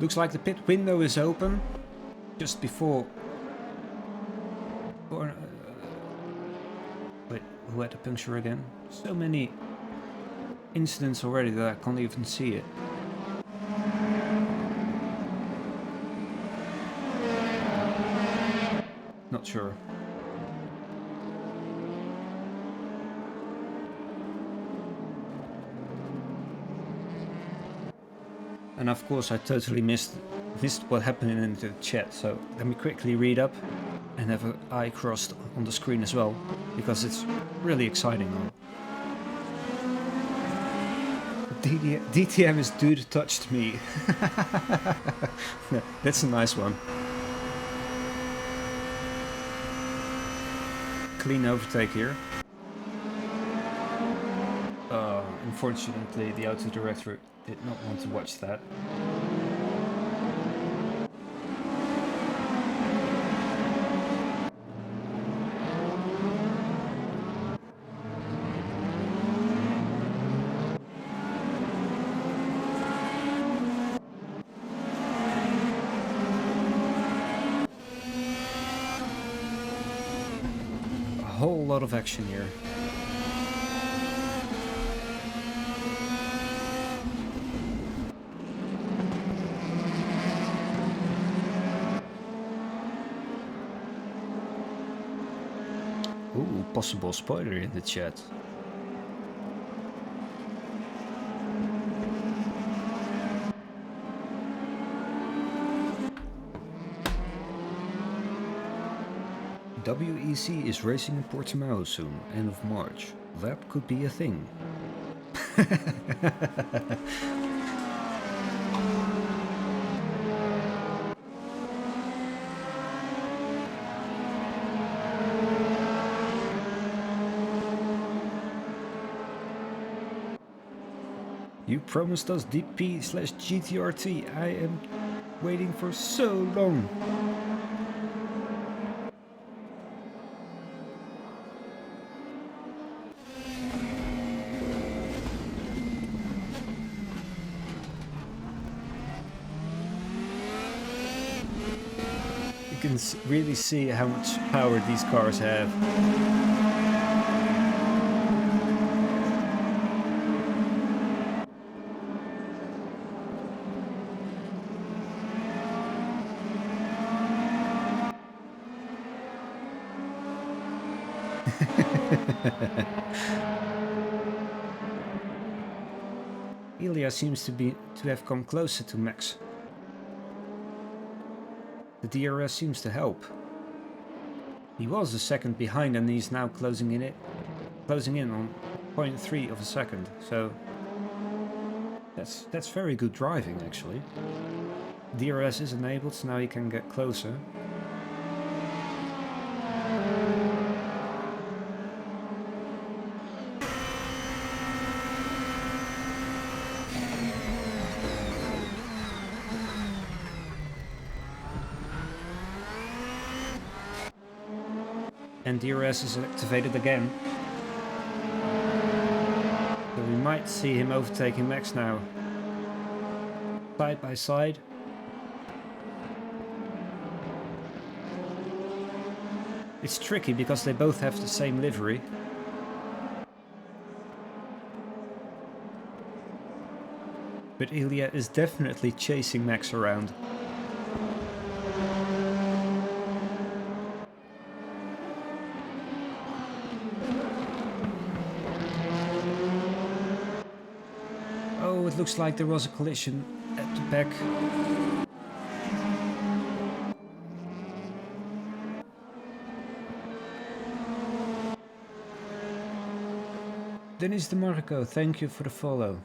Looks like the pit window is open just before. Wait, who had a puncture again? So many incidents already that I can't even see it. Not sure. and of course I totally missed what happened in the chat, so let me quickly read up and have an eye crossed on the screen as well, because it's really exciting. DTM is dude touched me. That's a nice one. Clean overtake here. Unfortunately, the auto director did not want to watch that. A whole lot of action here. Ooh, possible spoiler in the chat. WEC is racing in Portimao soon, end of March. That could be a thing. You promised us DP/GTRT. I am waiting for so long. You can really see how much power these cars have. Ilya seems to have come closer to Max. The DRS seems to help. He was a second behind and he's now closing in on 0.3 of a second. So that's very good driving actually. DRS is enabled, so now he can get closer. And DRS is activated again. So we might see him overtaking Max now. Side by side. It's tricky because they both have the same livery. But Ilya is definitely chasing Max around. Oh, it looks like there was a collision at the back. Dennis DeMarco, thank you for the follow.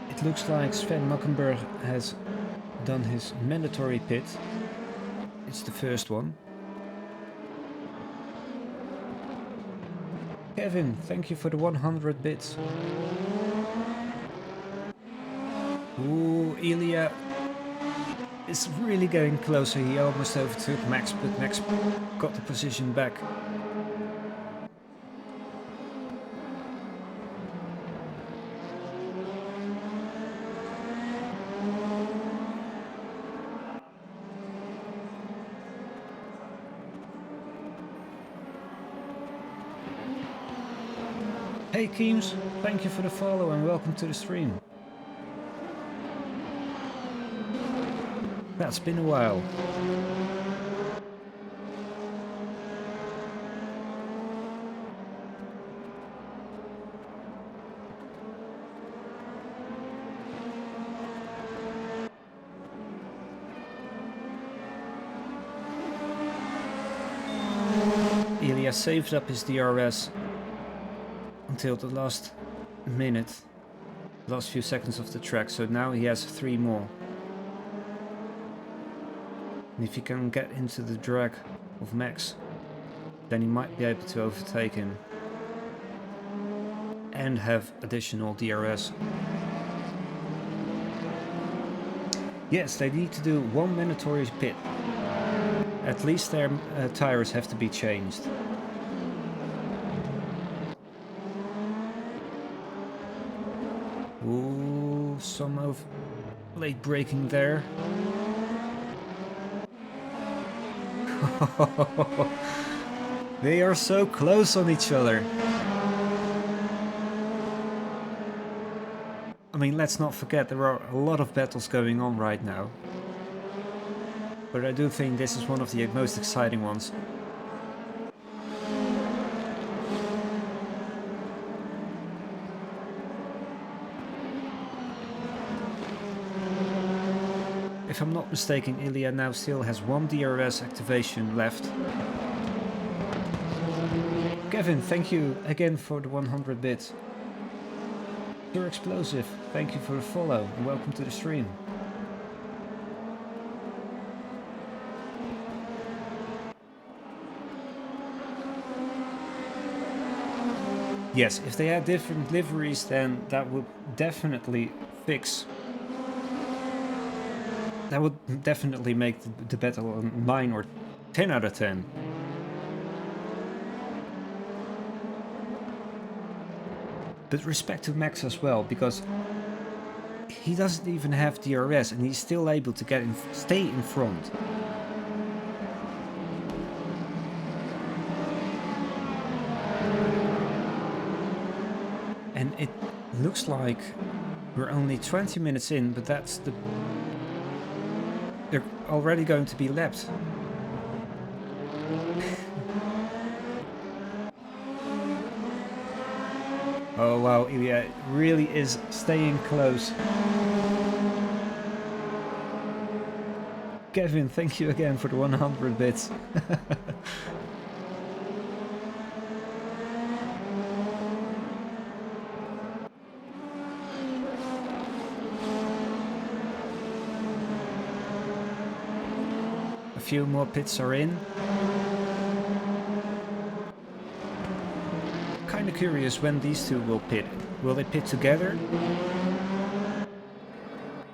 It looks like Sven Mackenberg has done his mandatory pit. It's the first one. Kevin, thank you for the 100 bits. Ooh, Ilya is really getting closer. He almost overtook Max, but Max got the position back. Hey Keems, thank you for the follow and welcome to the stream. That's been a while. Ilya saved up his DRS until the last minute, last few seconds of the track, so now he has 3 more. And if he can get into the drag of Max, then he might be able to overtake him and have additional DRS. Yes, they need to do 1 mandatory pit. At least their tires have to be changed. Ooh, some of late braking there. They are so close on each other. I mean, let's not forget there are a lot of battles going on right now. But I do think this is one of the most exciting ones. If I'm not mistaken, Ilya now still has 1 DRS activation left. Kevin, thank you again for the 100 bits. You're explosive, thank you for the follow and welcome to the stream. Yes, if they had different liveries, then that would definitely fix. That would definitely make the battle 9 or 10 out of 10. But respect to Max as well, because he doesn't even have DRS and he's still able to get stay in front. And it looks like we're only 20 minutes in, but that's the... They're already going to be lapped. Oh wow, Ilya really is staying close. Kevin, thank you again for the 100 bits. A few more pits are in. Kinda curious when these two will pit. Will they pit together?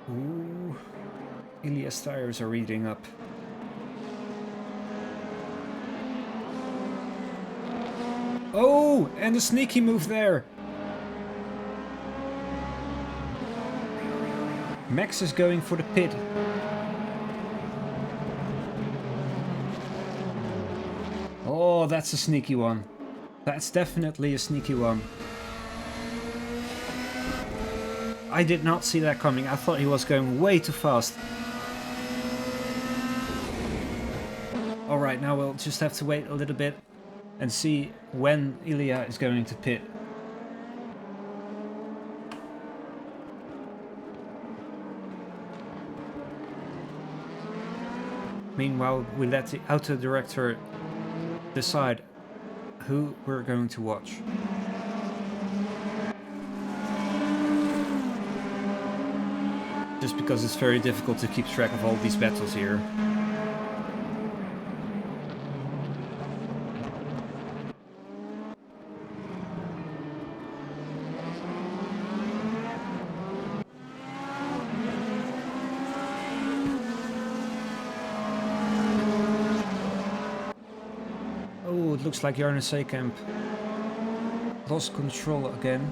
Ooh, Ilya's tires are reading up. Oh, and a sneaky move there. Max is going for the pit. Oh, that's a sneaky one. That's definitely a sneaky one. I did not see that coming. I thought he was going way too fast. Alright, now we'll just have to wait a little bit and see when Ilya is going to pit. Meanwhile, we let the auto director decide who we're going to watch. Just because it's very difficult to keep track of all these battles here. Oh, it looks like Jarno Seekamp lost control again.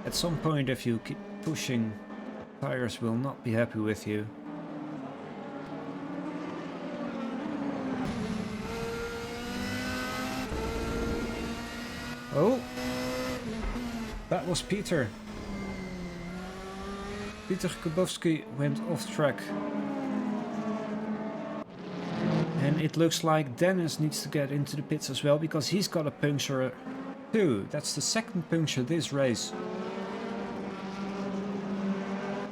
At some point, if you keep pushing, tires will not be happy with you. Oh, that was Peter. Peter Kubowski went off track. And it looks like Dennis needs to get into the pits as well, because he's got a puncture too. That's the second puncture this race.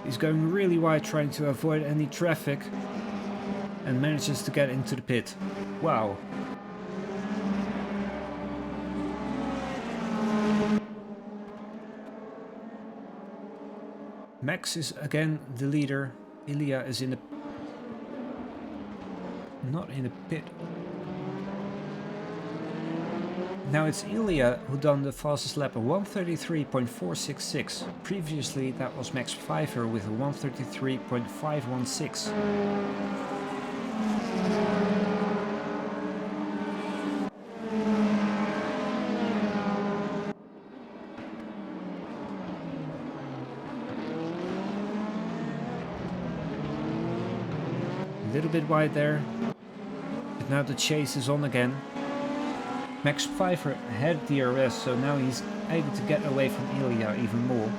He's going really wide, trying to avoid any traffic, and manages to get into the pit. Wow. Max is again the leader. Ilya is in the... not in the pit. Now it's Ilya who done the fastest lap, a 1:33.466. Previously that was Max Pfeiffer with a 1:33.516. A little bit wide there, but now the chase is on again. Max Pfeiffer had DRS, so now he's able to get away from Ilya even more.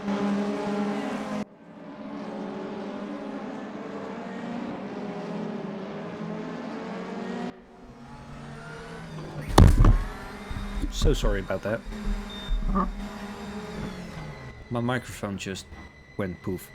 So sorry about that. My microphone just went poof.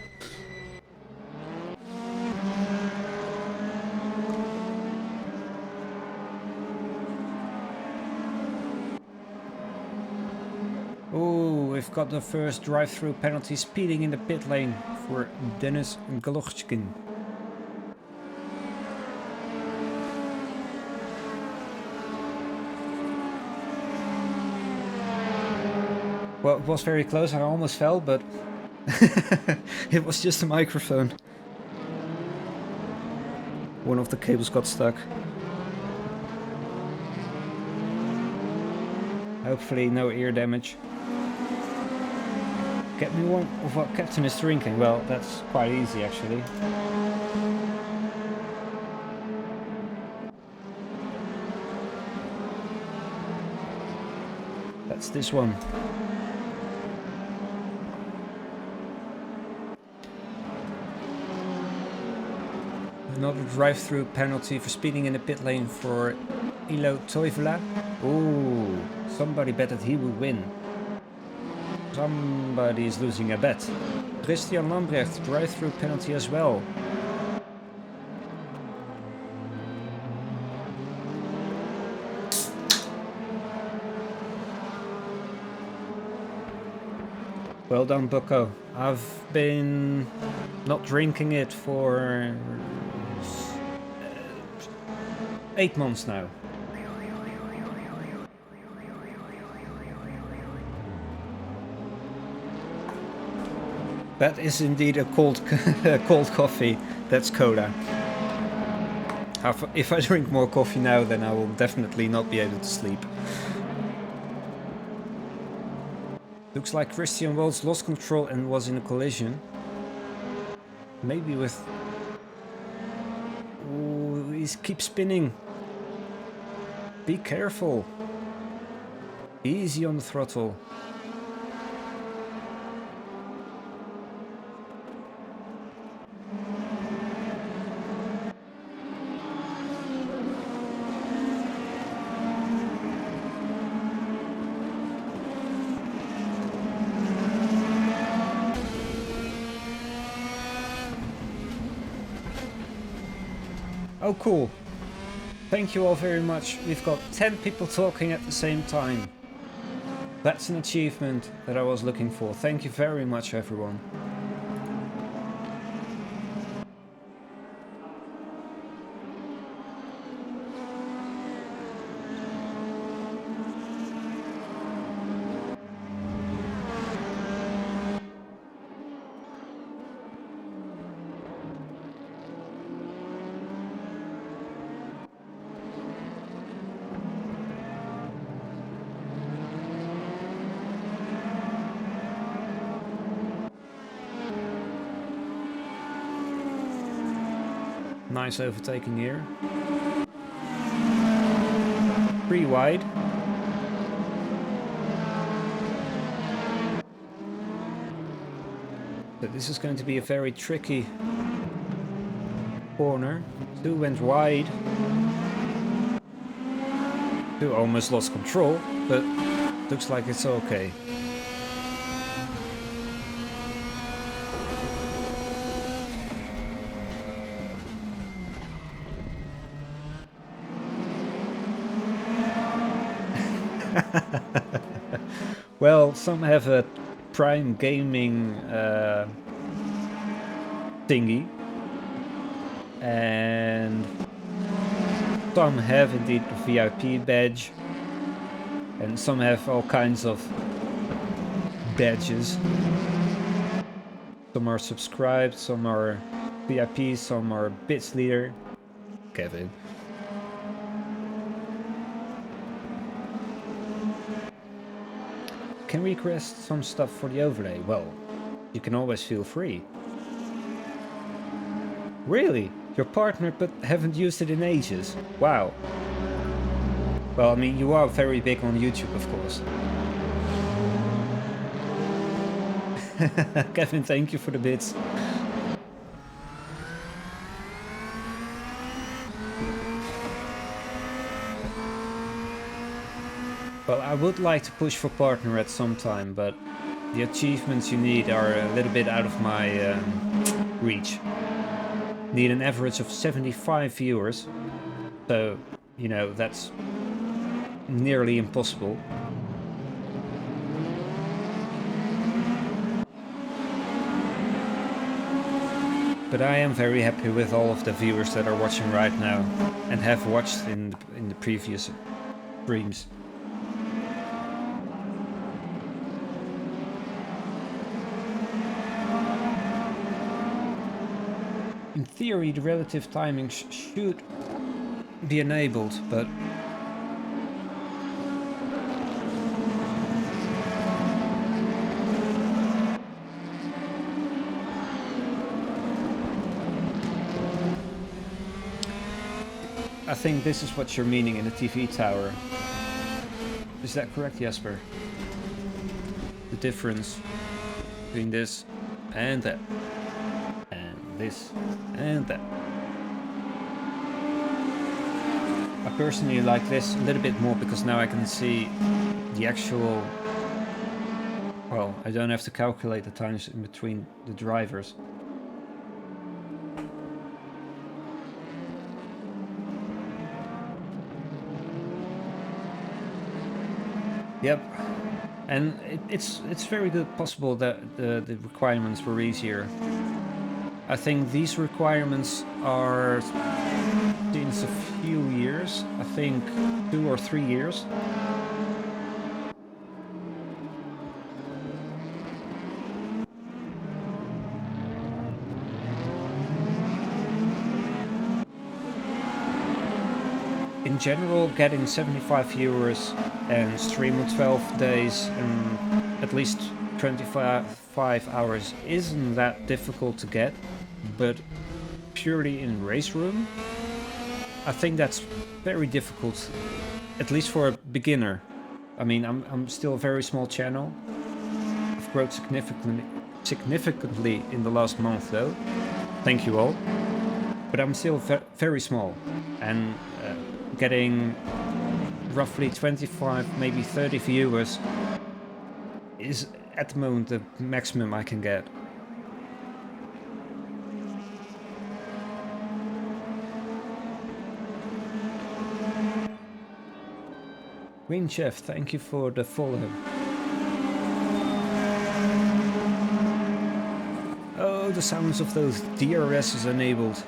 We've got the first drive-through penalty, speeding in the pit lane for Denis Golochkin. Well, it was very close, I almost fell, but it was just a microphone. One of the cables got stuck. Hopefully no ear damage. Get me one of what Captain is drinking. Well, that's quite easy actually. That's this one. Another drive-through penalty for speeding in the pit lane for Ilo Toivola. Ooh, somebody betted he would win. Somebody is losing a bet. Christian Lambrecht, drive-through penalty as well. Well done, Bucko. I've been not drinking it for 8 months now. That is indeed a cold coffee. That's cola. If I drink more coffee now, then I will definitely not be able to sleep. Looks like Christian Waltz lost control and was in a collision. Maybe with... Ooh, he keeps spinning. Be careful. Easy on the throttle. Oh cool, thank you all very much. We've got 10 people talking at the same time. That's an achievement that I was looking for. Thank you very much everyone. Nice overtaking here. Pretty wide. this is going to be a very tricky corner. Stu went wide. Stu almost lost control, but looks like it's okay. Well, some have a Prime Gaming thingy, and some have indeed a VIP badge, and some have all kinds of badges. Some are subscribed, some are VIP, some are bits leader. Kevin. Can we request some stuff for the overlay? Well, you can always feel free. Really? Your partner but haven't used it in ages? Wow. Well, I mean, you are very big on YouTube, of course. Kevin, thank you for the bits. Well, I would like to push for partner at some time, but the achievements you need are a little bit out of my reach. Need an average of 75 viewers, so, you know, that's nearly impossible. But I am very happy with all of the viewers that are watching right now and have watched in the previous streams. In theory, the relative timing should be enabled, but I think this is what you're meaning in the TV tower. Is that correct, Jesper? The difference between this and that. This and that. I personally like this a little bit more because now I can see the actual... Well, I don't have to calculate the times in between the drivers. Yep, and it's very good possible that the requirements were easier. I think these requirements are since a few years, I think 2 or 3 years. In general, getting 75 viewers and stream on 12 days and at least 25 hours isn't that difficult to get, but purely in RaceRoom, I think that's very difficult, at least for a beginner. I mean, I'm still a very small channel. I've grown significantly in the last month though. Thank you all. But I'm still very small, and getting roughly 25, maybe 30 viewers is at the moment the maximum I can get. Green Chef, thank you for the follow. Oh, the sounds of those DRS is enabled.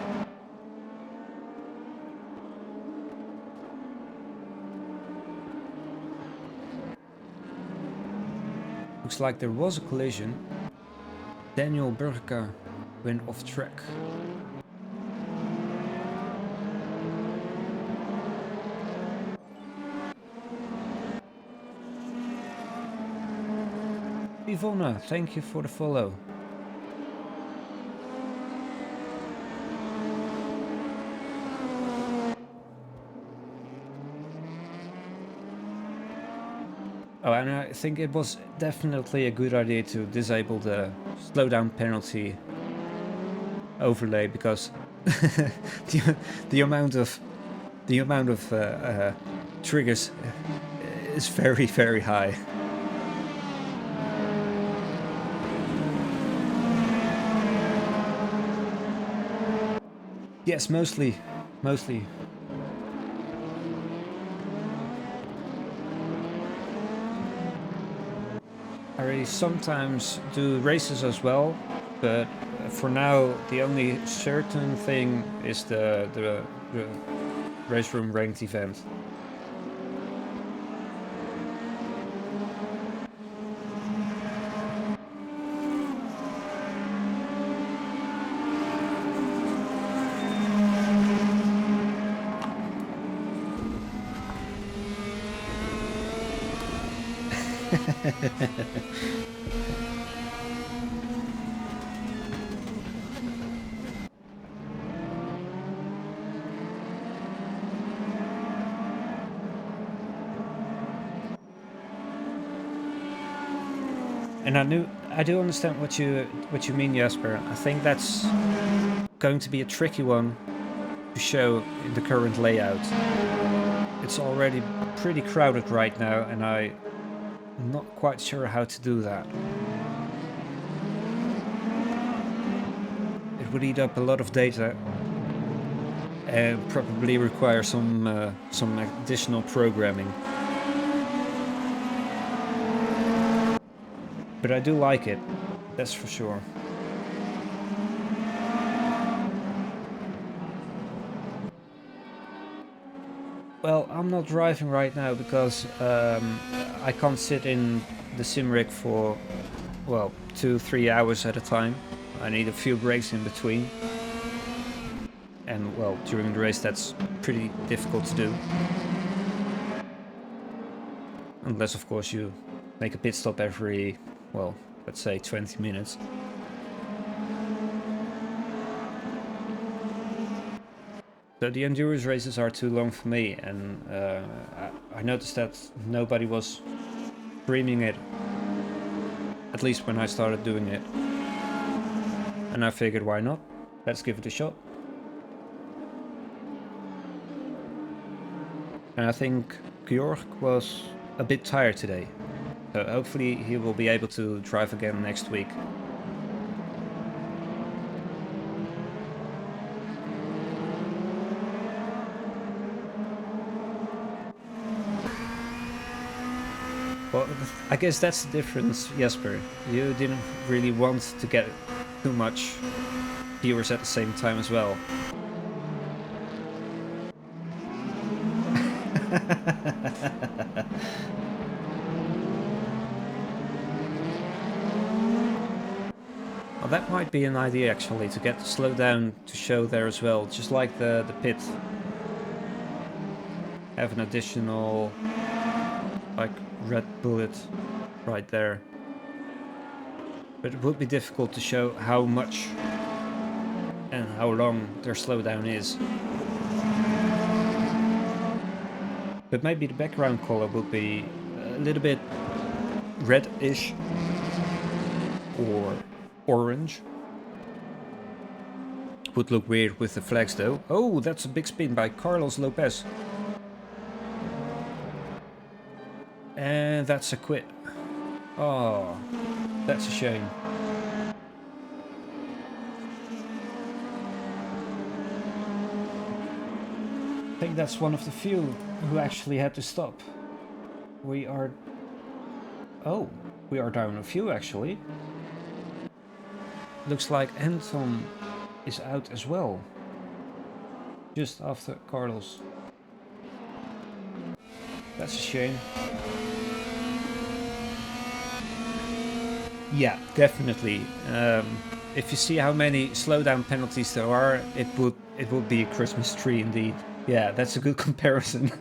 Looks like there was a collision. Daniel Burka went off track. Ivona, thank you for the follow. Oh, and I think it was definitely a good idea to disable the slowdown penalty overlay, because the amount of triggers is very, very high. Yes, mostly. I really sometimes do races as well, but for now the only certain thing is the RaceRoom Ranked Event. And I do understand what you mean, Jasper. I think that's going to be a tricky one to show in the current layout. It's already pretty crowded right now, and I'm not quite sure how to do that. It would eat up a lot of data and probably require some additional programming. But I do like it, that's for sure. Well, I'm not driving right now because I can't sit in the sim rig for, well, 2-3 hours at a time. I need a few breaks in between. And, well, during the race that's pretty difficult to do. Unless, of course, you make a pit stop every, well, let's say 20 minutes. So the endurance races are too long for me, and I noticed that nobody was streaming it, at least when I started doing it. And I figured, why not? Let's give it a shot. And I think Georg was a bit tired today, so hopefully he will be able to drive again next week. Well, I guess that's the difference, Jesper. You didn't really want to get too much viewers at the same time as well. Well, that might be an idea actually, to get the slowdown to show there as well, just like the pit. Have an additional, like, red bullet right there. But it would be difficult to show how much and how long their slowdown is. But maybe the background color would be a little bit red-ish or orange. Would look weird with the flags though. Oh, that's a big spin by Carlos Lopez. And that's a quit. Oh, that's a shame. I think that's one of the few who actually had to stop. We are... Oh, we are down a few actually. Looks like Anton is out as well. Just after Carlos. That's a shame. Yeah, definitely. If you see how many slowdown penalties there are, it would be a Christmas tree indeed. Yeah, that's a good comparison.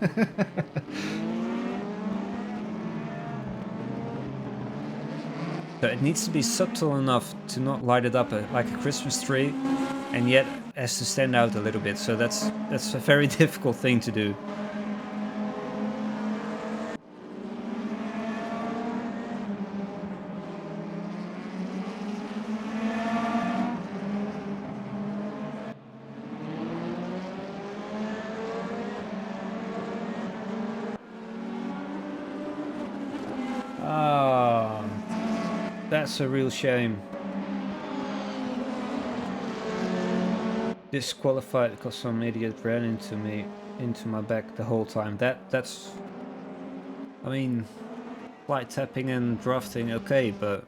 So it needs to be subtle enough to not light it up like a Christmas tree, and yet has to stand out a little bit. So that's a very difficult thing to do. That's a real shame. Disqualified because some idiot ran into my back the whole time. That's, I mean, light tapping and drafting, okay, but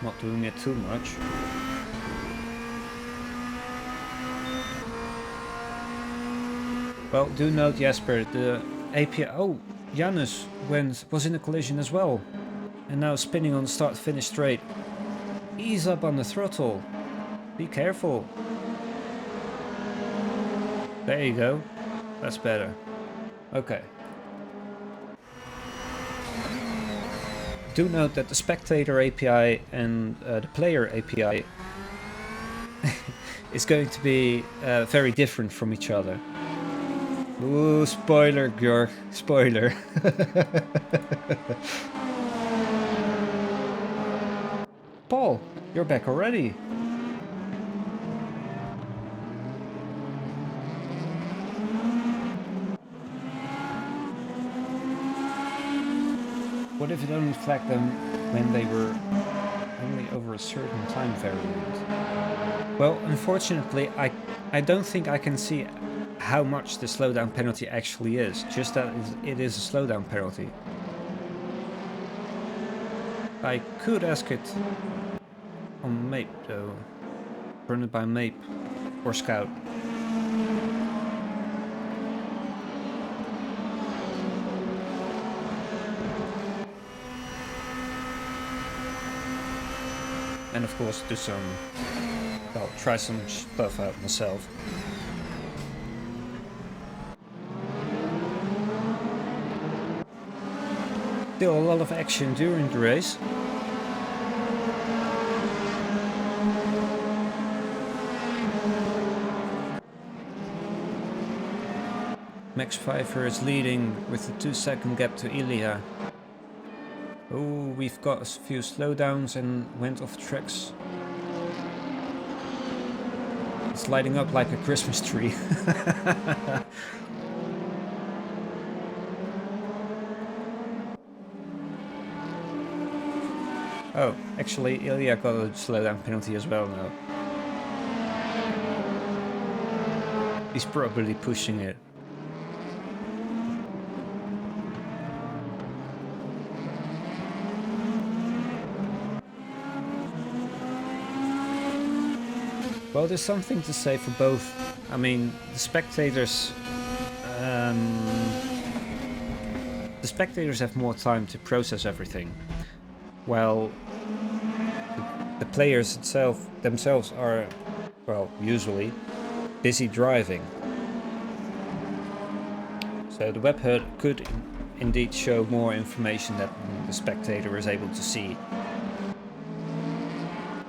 not doing it too much. Well, do note, Jasper, the API. Oh, Janus was in a collision as well, and now spinning on the start-finish straight. Ease up on the throttle. Be careful. There you go. That's better. Okay. Do note that the Spectator API and the Player API is going to be very different from each other. Ooh, spoiler, Björk. Spoiler. Paul, you're back already. What if it only flagged them when they were only over a certain time variant? Well, unfortunately, I don't think I can see how much the slowdown penalty actually is, just that it is a slowdown penalty. I could ask it on MAPE though, run it by MAPE or Scout. And of course do some, well, try some stuff out myself. Still a lot of action during the race. Max Pfeiffer is leading with a 2-second gap to Ilya. Oh, we've got a few slowdowns and went off tracks. It's lighting up like a Christmas tree. Oh, actually Ilya got a slowdown penalty as well now. He's probably pushing it. Well, there's something to say for both. I mean, the spectators have more time to process everything, while the players themselves are, well, usually busy driving. So the web HUD could indeed show more information that the spectator is able to see.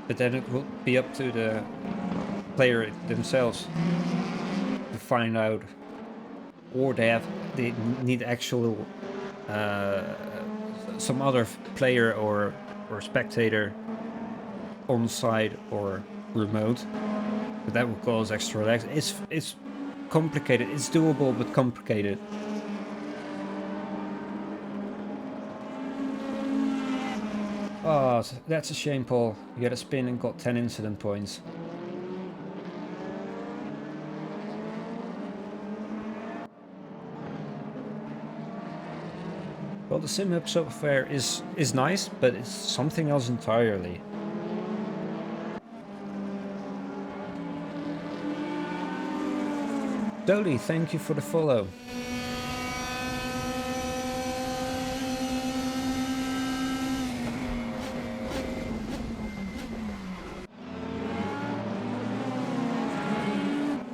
But then it will be up to the player themselves to find out, or they need actual some other player or spectator on site or remote. But that will cause extra lags. It's complicated. It's doable, but complicated. Oh, that's a shame, Paul. You had a spin and got 10 incident points. Well, the SimHub software is nice, but it's something else entirely. Dolly, thank you for the follow.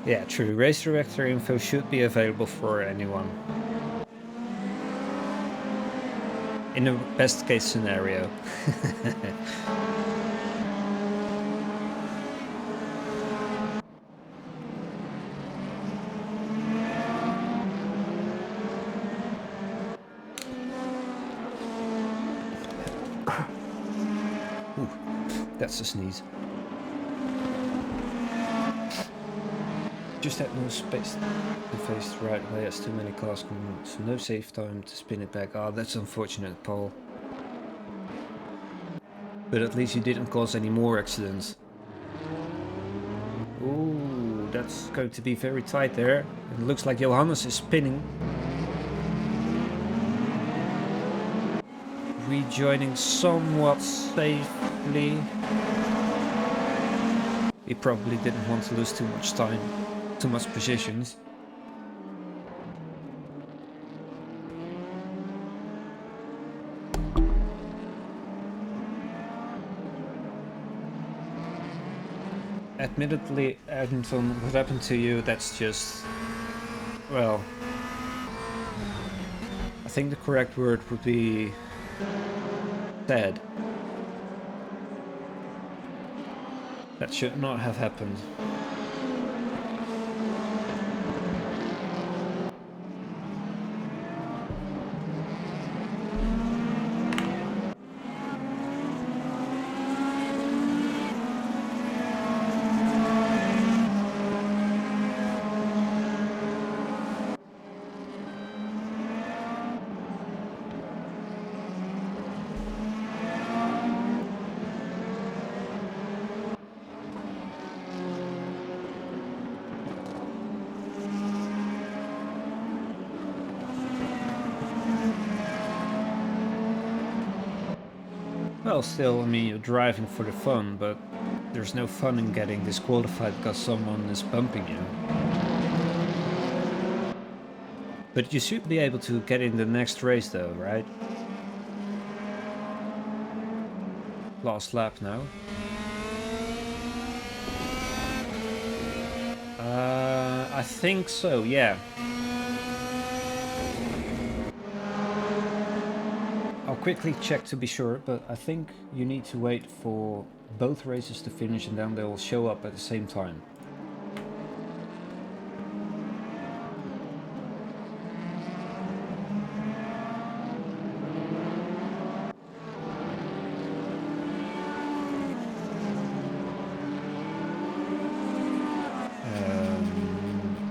Yeah, true. Race director info should be available for anyone. In the best case scenario. Ooh, that's a sneeze. Just had no space to face the right way as too many cars coming, so no safe time to spin it back. Ah, that's unfortunate, Paul. But at least you didn't cause any more accidents. Ooh, that's going to be very tight there. It looks like Johannes is spinning. Rejoining somewhat safely. He probably didn't want to lose too much time, too much positions. Admittedly, Edmonton, what happened to you, that's just, well, I think the correct word would be sad. That should not have happened. Well, still, I mean, you're driving for the fun, but there's no fun in getting disqualified because someone is bumping you. But you should be able to get in the next race though, right? Last lap now. I think so, yeah. I'll quickly check to be sure, but I think you need to wait for both races to finish and then they'll show up at the same time.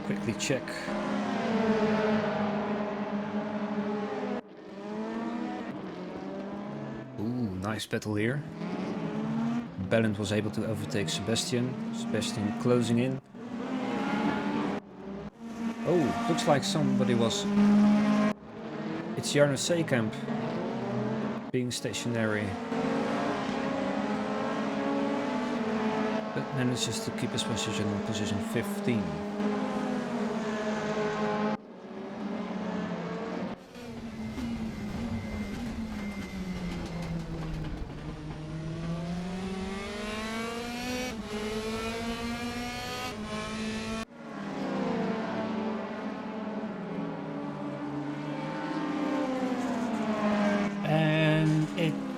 Quickly check. Nice battle here. Ballant was able to overtake Sebastian. Sebastian closing in. Oh, looks like somebody was... It's Jarno Seekamp being stationary. But manages to keep his position in position 15.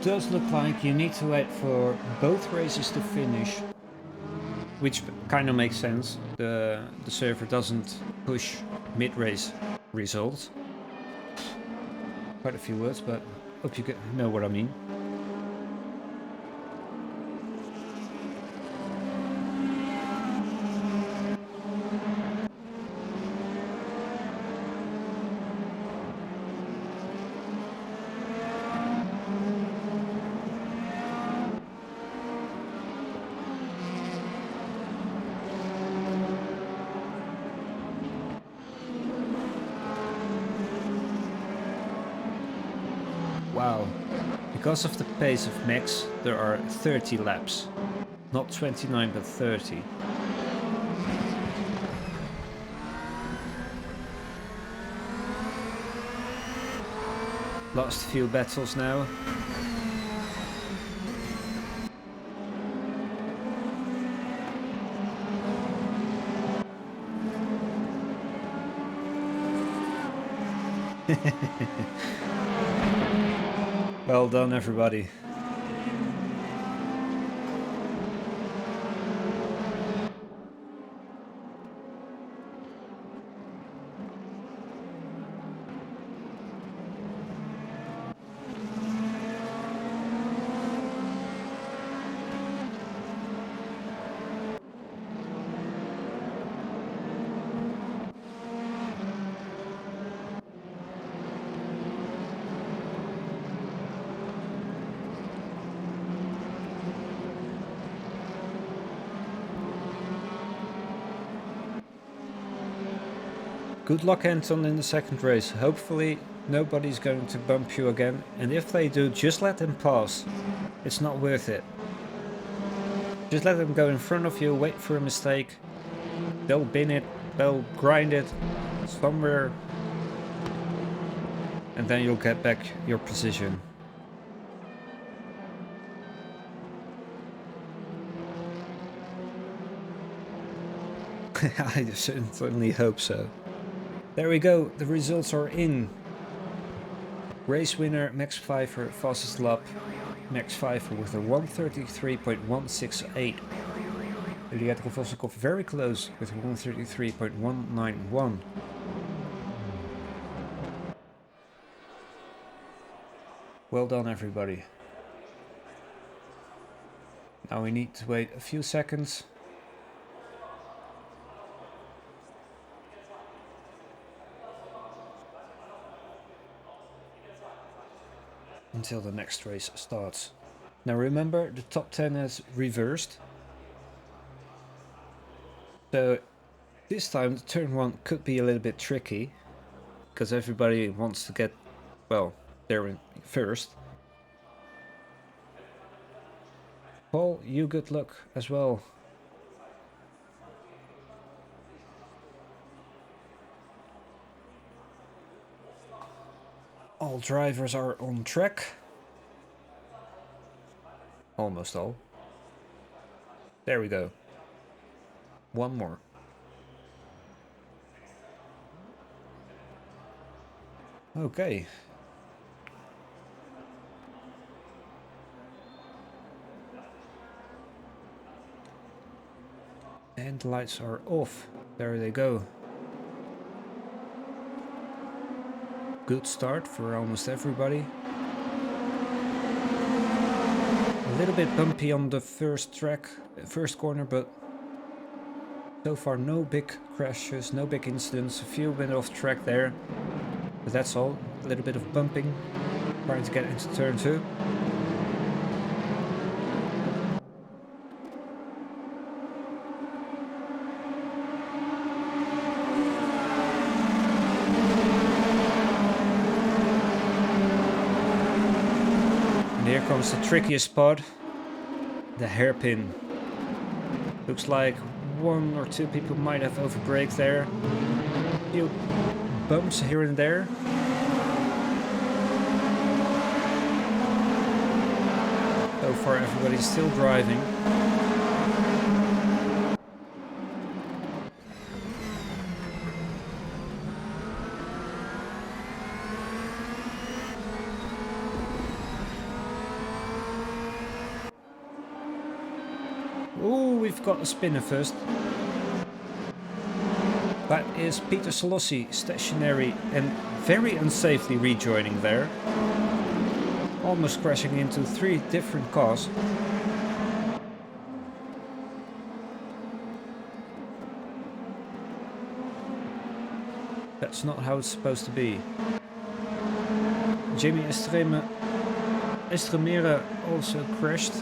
Does look like you need to wait for both races to finish, which kind of makes sense. The server doesn't push mid-race results. Quite a few words, but hope you know what I mean. Wow, because of the pace of Max, there are 30 laps. Not 29, but 30. Lost a few battles now. Well done, everybody. Good luck, Anton, in the second race. Hopefully nobody's going to bump you again, and if they do, just let them pass. It's not worth it. Just let them go in front of you, wait for a mistake. They'll bin it, they'll grind it somewhere, and then you'll get back your position. I certainly hope so. There we go, the results are in. Race winner Max Pfeiffer, fastest lap. Max Pfeiffer with a 1:33.168. Juliette Vosikov very close with 1:33.191. Well done, everybody. Now we need to wait a few seconds. Until the next race starts. Now remember, the top 10 is reversed. So this time turn 1 could be a little bit tricky, because everybody wants to get, well, there in first. Paul, you good luck as well. All drivers are on track. Almost all. There we go. One more. Okay. And the lights are off. There they go. Good start for almost everybody. A little bit bumpy on the first corner, but so far no big crashes, no big incidents. A few went off track there, but that's all. A little bit of bumping, trying to get into turn 2. Here comes the trickiest part, the hairpin. Looks like 1 or 2 people might have overbraked there. A few bumps here and there. So far everybody's still driving. Ooh, we've got a spinner first. That is Peter Solossi, stationary and very unsafely rejoining there. Almost crashing into 3 different cars. That's not how it's supposed to be. Jamie Estremera also crashed.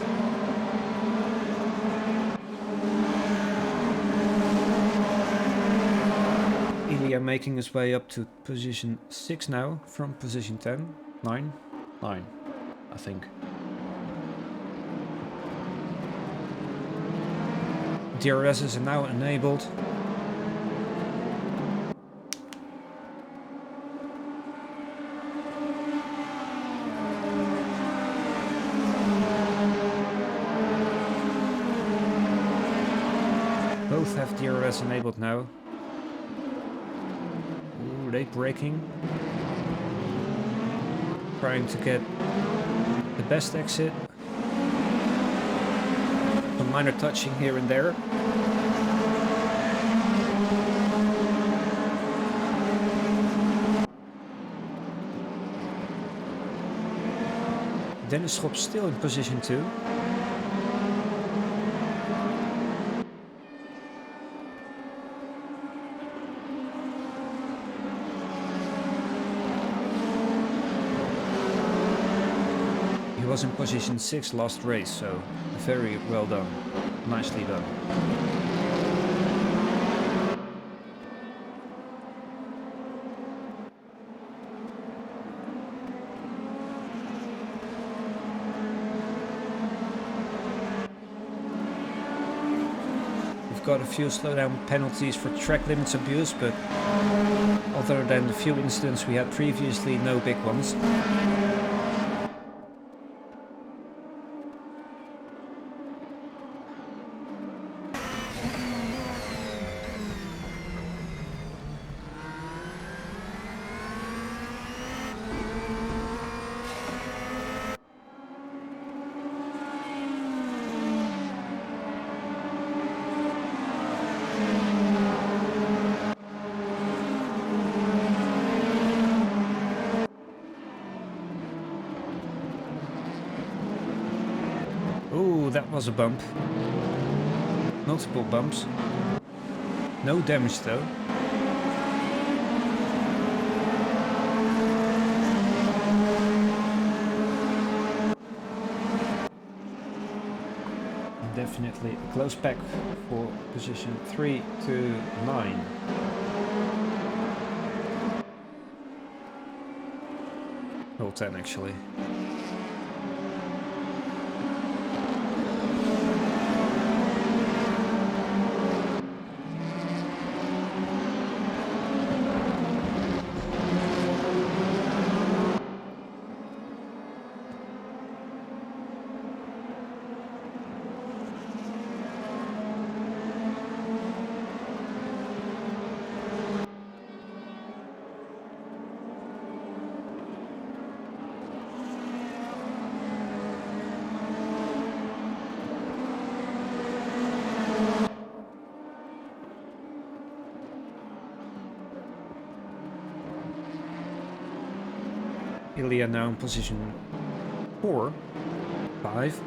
Making his way up to position 6 now from position 10. 9, I think. DRS is now enabled. Both have DRS enabled now. They braking, trying to get the best exit. Some minor touching here and there. Dennis Schop still in position 2. Was in position 6 last race, so very well done. Nicely done. we've got a few slowdown penalties for track limits abuse, but other than the few incidents we had previously, no big ones. Ooh, that was a bump. Multiple bumps. No damage though. Definitely a close pack for position 3 to 9. Well, 10 actually. Ilya now in position 4, 5.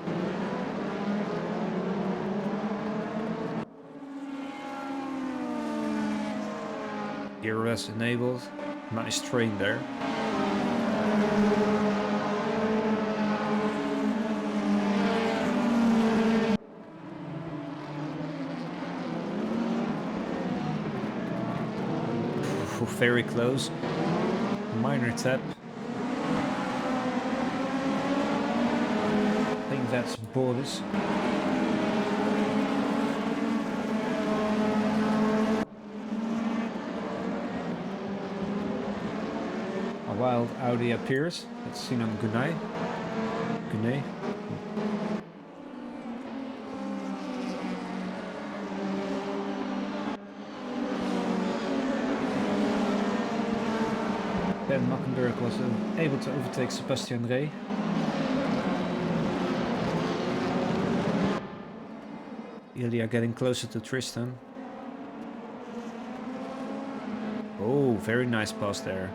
DRS enabled. Nice train there. Very close. Minor tap. I think that's Boris. A wild Audi appears. Let's see on Gunay. Gunay. Ben Mackenberg was able to overtake Sebastian Rey. Ilya getting closer to Tristan. Oh, very nice pass there.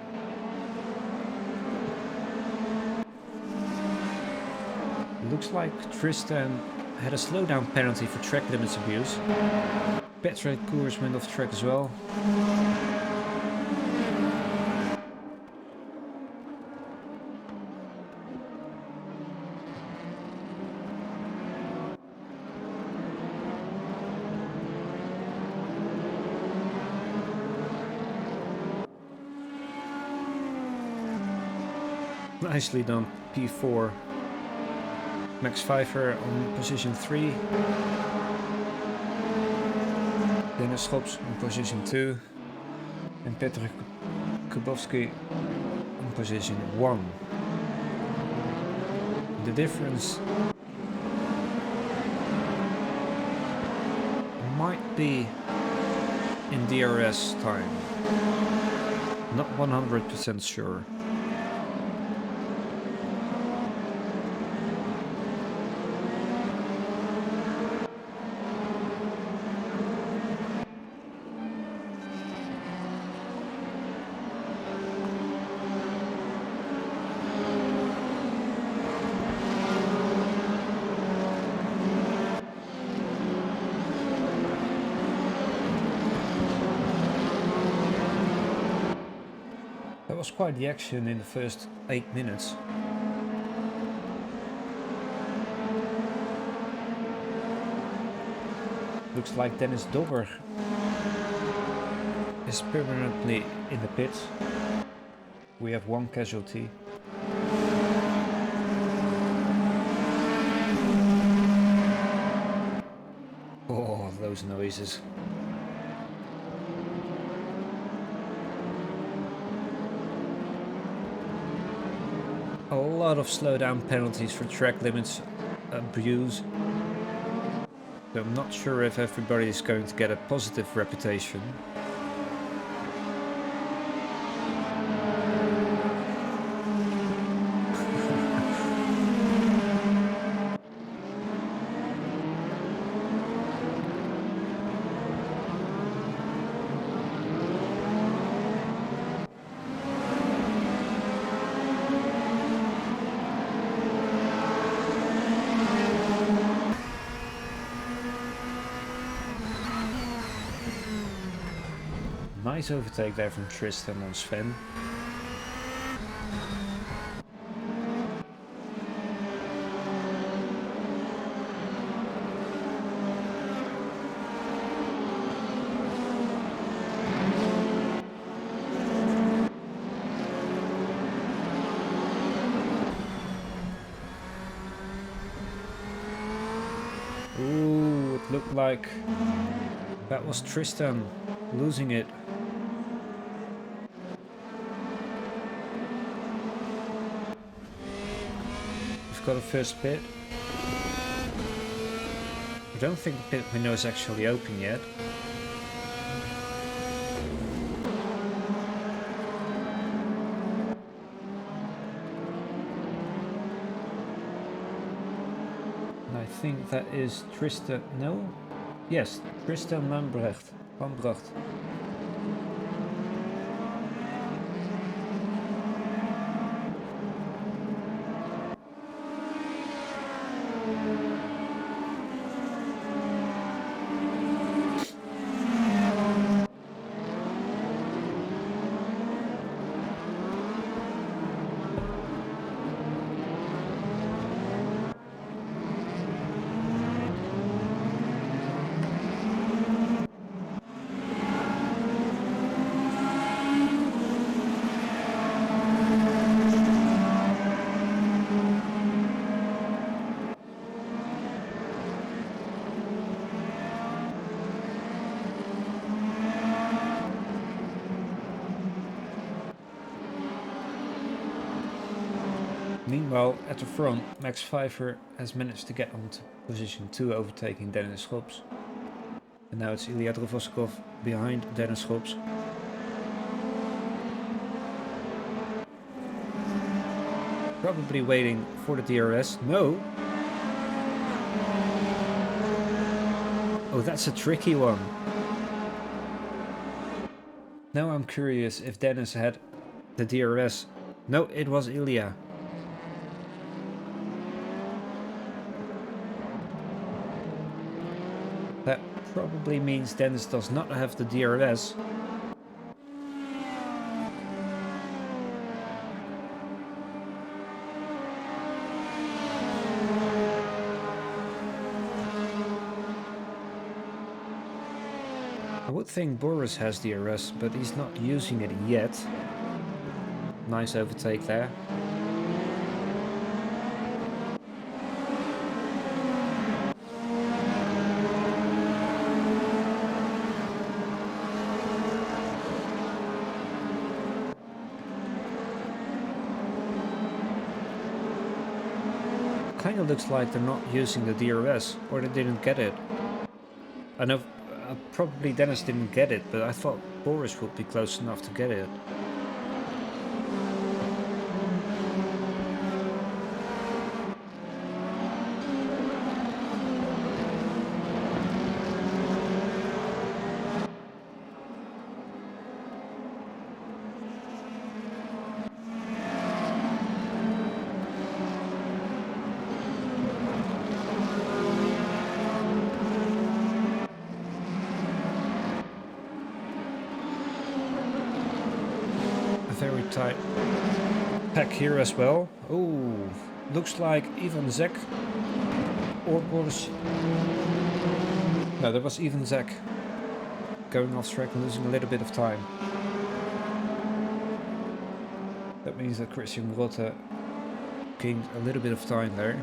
Looks like Tristan had a slowdown penalty for track limits abuse. Patrick Coors went off track as well. Nicely done, P4. Max Pfeiffer on position 3. Dennis Schops on position 2. And Petr Kubowski on position 1. The difference might be in DRS time. Not 100% sure. Was quite the action in the first 8 minutes. Looks like Dennis Dobber is permanently in the pits. We have one casualty. Oh, those those noises. A lot of slowdown penalties for track limits abuse. So I'm not sure if everybody is going to get a positive reputation. Nice overtake there from Tristan on Sven. Ooh, it looked like that was Tristan losing it. Got a first pit. I don't think the pit window is actually open yet. And I think that is Tristan. No? Yes, Tristan Lambrecht. Meanwhile, at the front, Max Pfeiffer has managed to get onto position 2, overtaking Dennis Schops. And now it's Ilya Drovoskov behind Dennis Schops. Probably waiting for the DRS. No! Oh, that's a tricky one. Now I'm curious if Dennis had the DRS. No, it was Ilya. That probably means Dennis does not have the DRS. I would think Boris has DRS, but he's not using it yet. Nice overtake there. Kinda looks like they're not using the DRS, or they didn't get it. I know probably Dennis didn't get it, but I thought Boris would be close enough to get it. Very tight pack here as well. Oh, looks like Ivan Zek or Boris. No, that was Ivan Zek going off track and losing a little bit of time. That means that Christian Rotte gained a little bit of time there,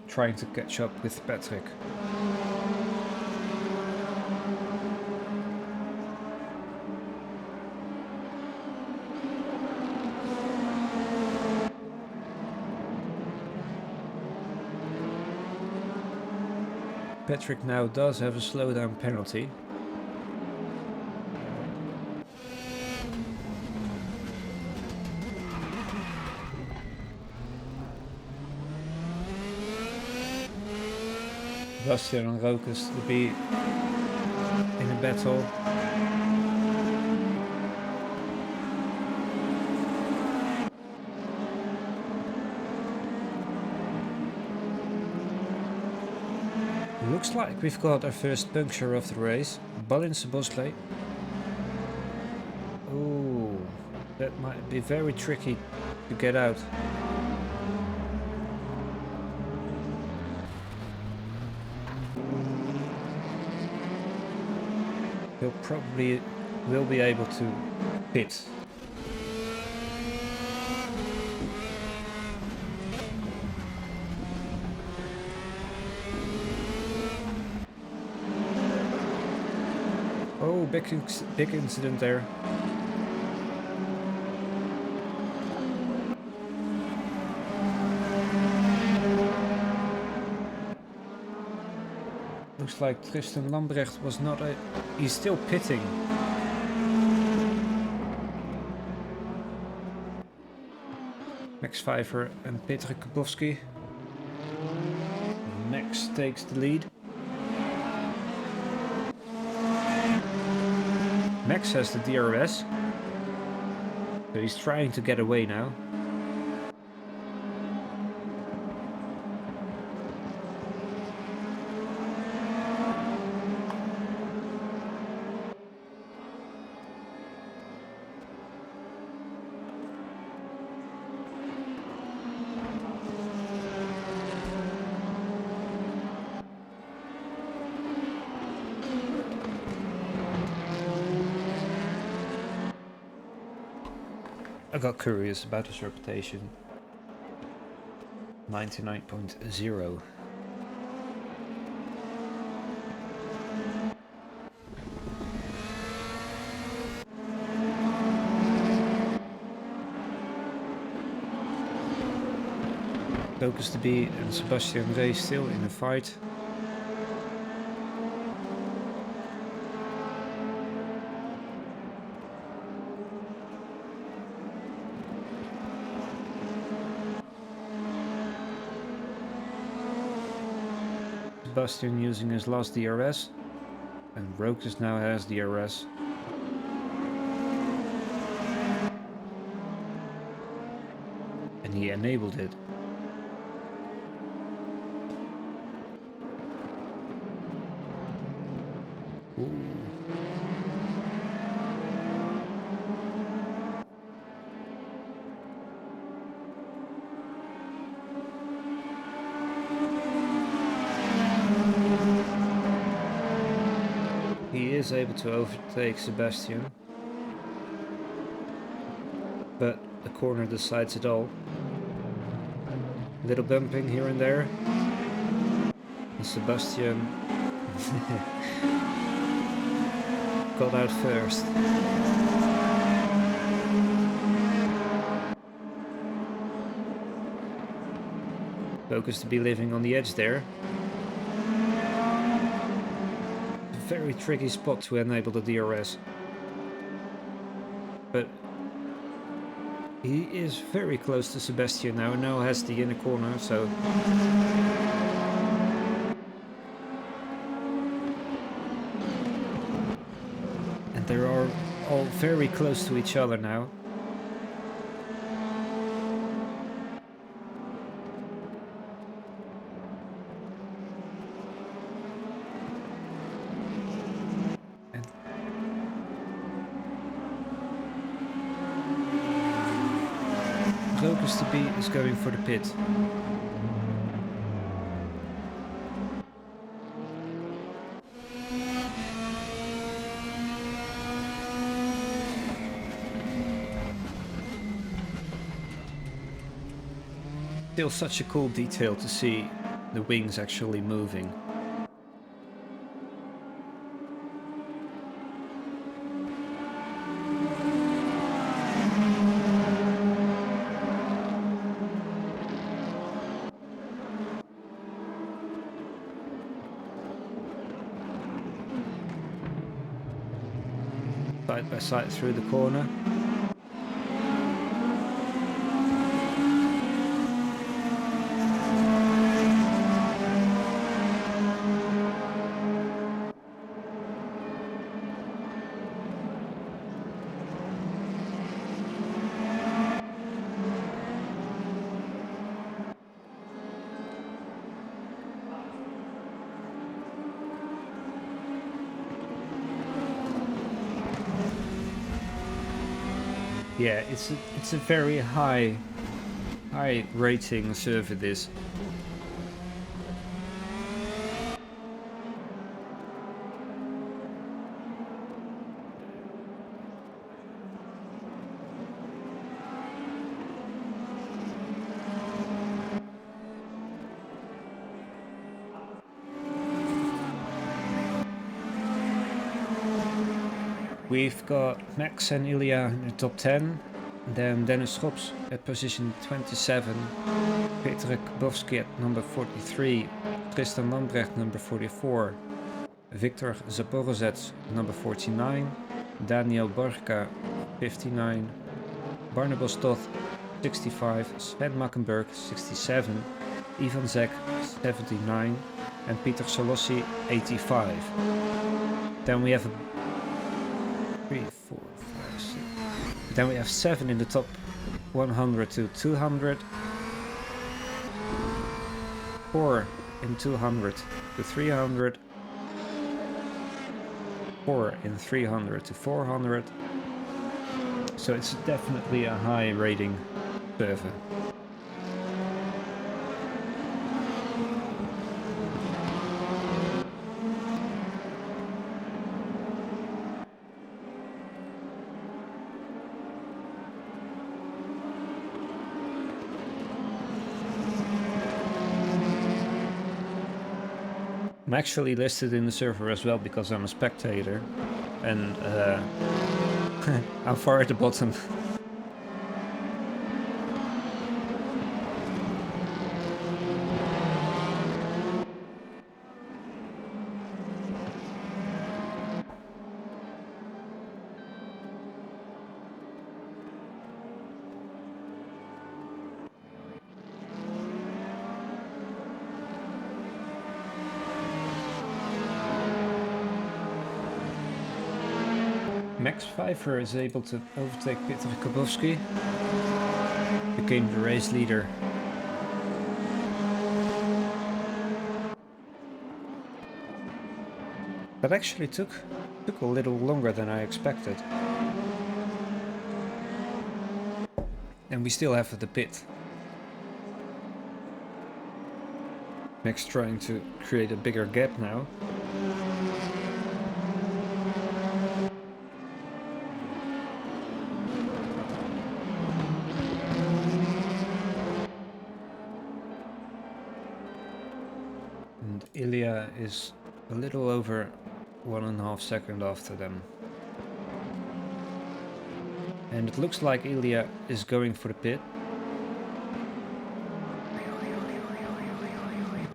trying to catch up with Patrick. Patrick now does have a slowdown penalty. Bastian and Rokus to be in a battle. Looks like we've got our first puncture of the race. Balins Bosley. Ooh, that might be very tricky to get out. He'll probably will be able to pit. Oh, big incident there. Looks like Tristan Lambrecht was not a... He's still pitting. Max Pfeiffer and Petr Kubowski. Max takes the lead. Max has the DRS. So he's trying to get away now. I got curious about his reputation. 99.0. Focus to be and Sebastian Rey still in the fight. Sebastian using his last DRS, and Rokus now has DRS. And he enabled it. Ooh. He is able to overtake Sebastian, but the corner decides it all. Little bumping here and there, and Sebastian got out first. Focus to be living on the edge there. Very tricky spot to enable the DRS, but he is very close to Sebastian now. Now has the inner corner, so and they are all very close to each other now. Focus to be is going for the pit. Still such a cool detail to see the wings actually moving. side by side through the corner. Yeah, it's a very high rating server, this. We've got Max and Ilya in the top 10, then Dennis Schops at position 27, Peter Kabowski at number 43, Tristan Lambrecht number 44, Viktor Zaporozets number 49, Daniel Borka 59, Barnabas Toth 65, Sven Mackenberg 67, Ivan Zek 79 and Peter Solossi 85. Then we have 3, 4, 5, 6. Then we have 7 in the top 100 to 200, 4 in 200 to 300, 4 in 300 to 400. So it's definitely a high rating server. I'm actually listed in the server as well because I'm a spectator, and I'm far at the bottom. Max Pfeiffer is able to overtake Peter Kabowski, became the race leader. That actually took a little longer than I expected. And we still have the pit. Max trying to create a bigger gap now. Ilya is a little over 1.5 seconds after them. And it looks like Ilya is going for the pit.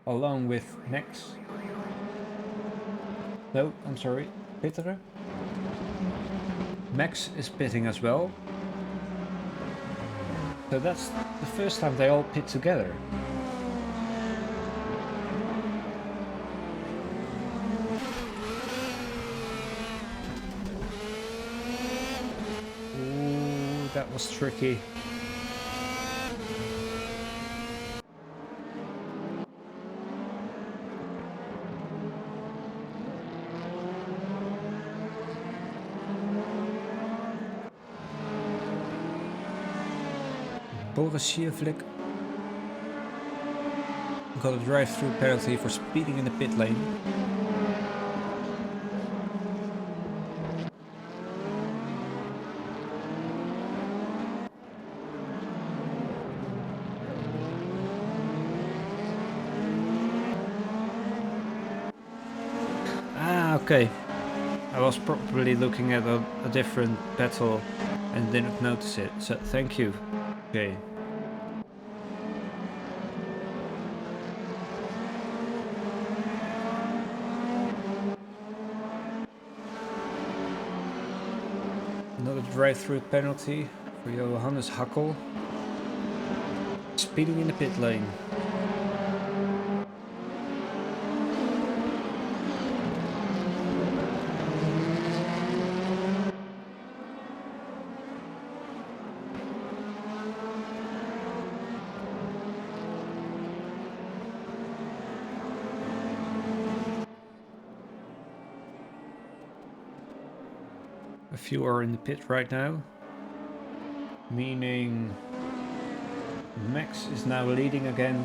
Along with Max. No, I'm sorry, Peter. Max is pitting as well. So that's the first time they all pit together. That was tricky. Boris Schiavlik got a drive-through penalty for speeding in the pit lane. Okay, I was probably looking at a different battle and didn't notice it, so thank you. Okay. drive-through penalty for Johannes Hackel. Speeding in the pit lane. A few are in the pit right now, meaning Max is now leading again,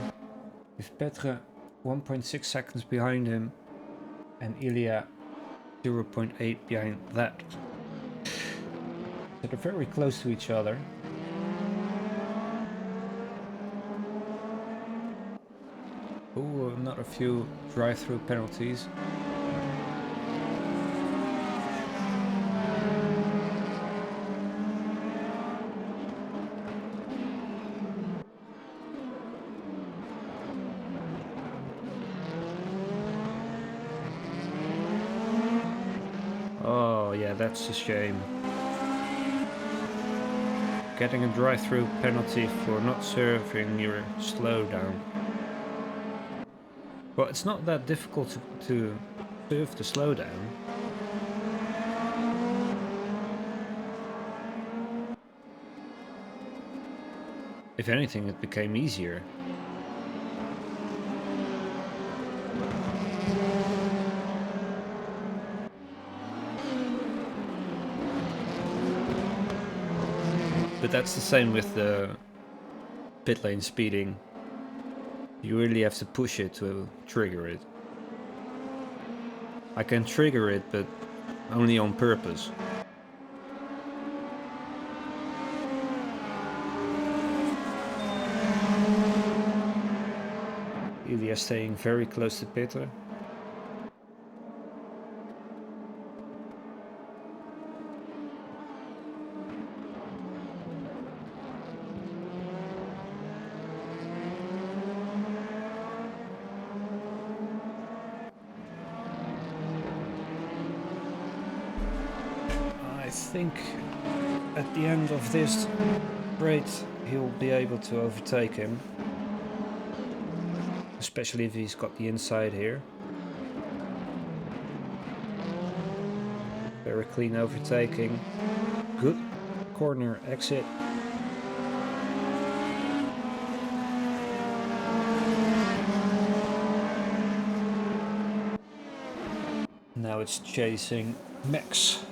with Petre 1.6 seconds behind him and Ilya 0.8 behind that. So they're very close to each other. Oh, not a few drive-through penalties. Oh yeah, that's a shame. Getting a drive-through penalty for not serving your slowdown. Well, it's not that difficult to serve the slowdown. If anything, it became easier. But that's the same with the pit lane speeding. You really have to push it to trigger it. I can trigger it, but only on purpose. Ilya staying very close to Peter. I think at the end of this race he'll be able to overtake him. Especially if he's got the inside here. Very clean overtaking. Good corner exit. Now it's chasing Max.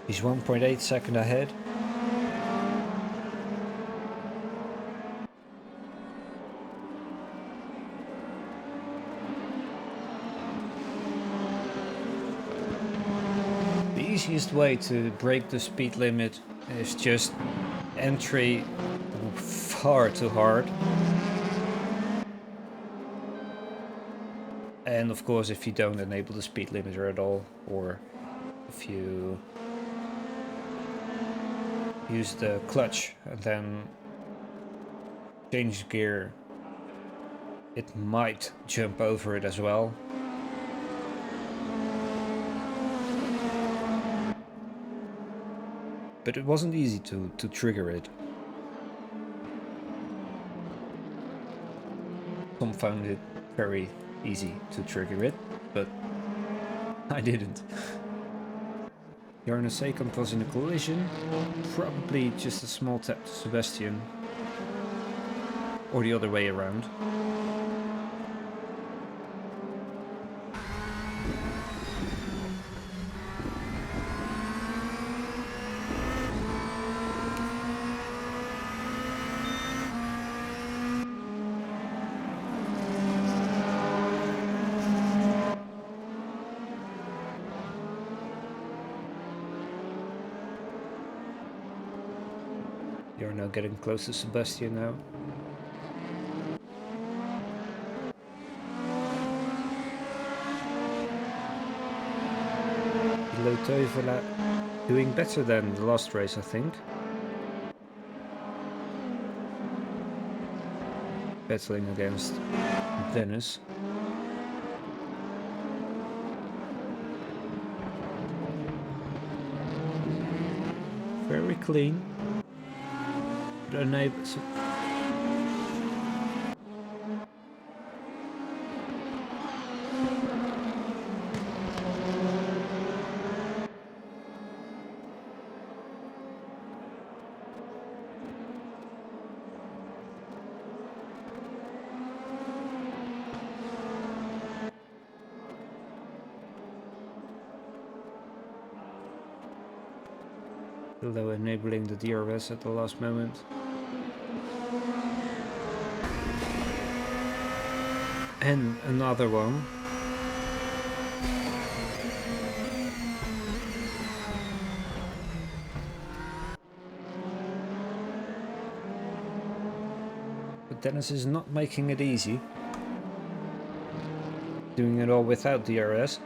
He's 1.8 seconds ahead. The easiest way to break the speed limit is just entry far too hard. And of course, if you don't enable the speed limiter at all, or if you use the clutch and then change gear, it might jump over it as well. But it wasn't easy to trigger it. Some found it very easy to trigger it, but I didn't. Jarno Seekamp was in a collision, probably just a small tap to Sebastian, or the other way around. You're now getting close to Sebastian now. Below Teuvela, doing better than the last race, I think. Battling against Dennis. very clean. Although enabling the DRS at the last moment. And another one. But Dennis is not making it easy. Doing it all without DRS.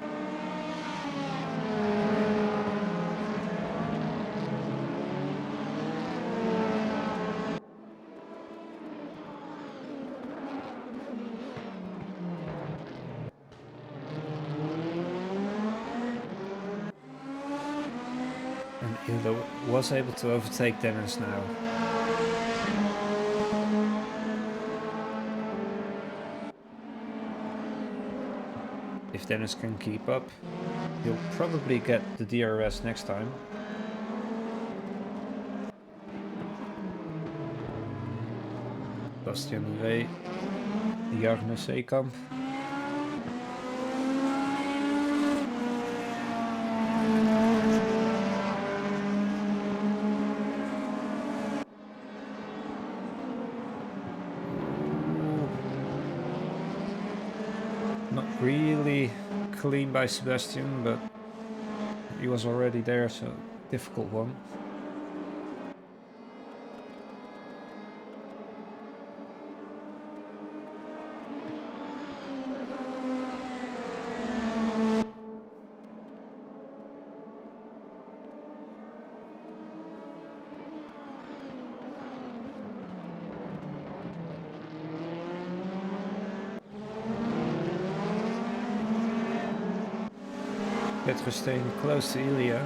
And Illo was able to overtake Dennis now. If Dennis can keep up, he'll probably get the DRS next time. Bastian Rey, Jarno Seekamp. Not really clean by Sebastian, but he was already there, so difficult one. Petrus staying close to Ilya.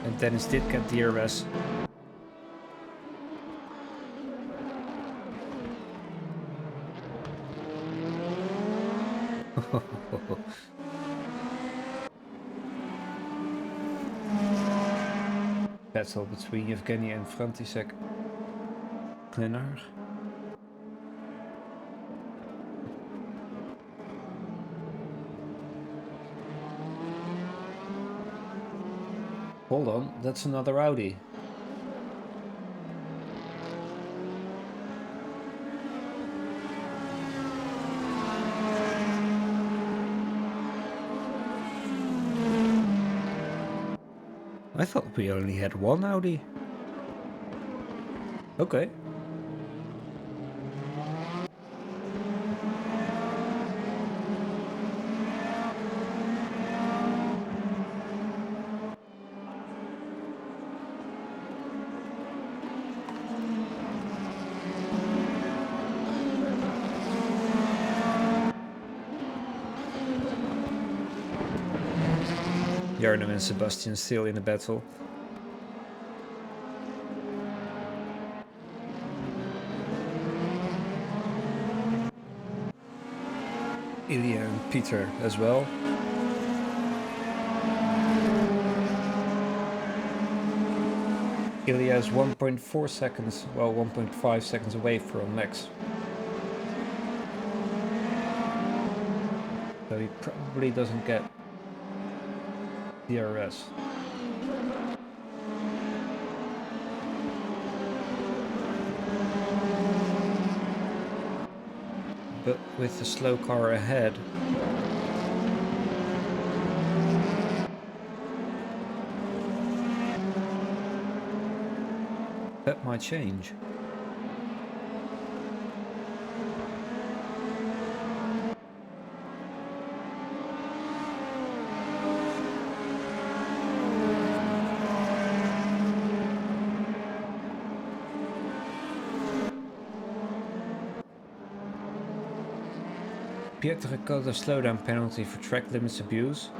And Dennis did get DRS. Battle between Yevgeny and František Klenar. Hold on, that's another Audi. I thought we only had one Audi. Okay. Jarno and Sebastian still in the battle. Ilya and Peter as well. Ilya is 1.4 seconds, well 1.5 seconds away from Max. So he probably doesn't get DRS. But with the slow car ahead, that might change. Pieter got a slowdown penalty for track limits abuse.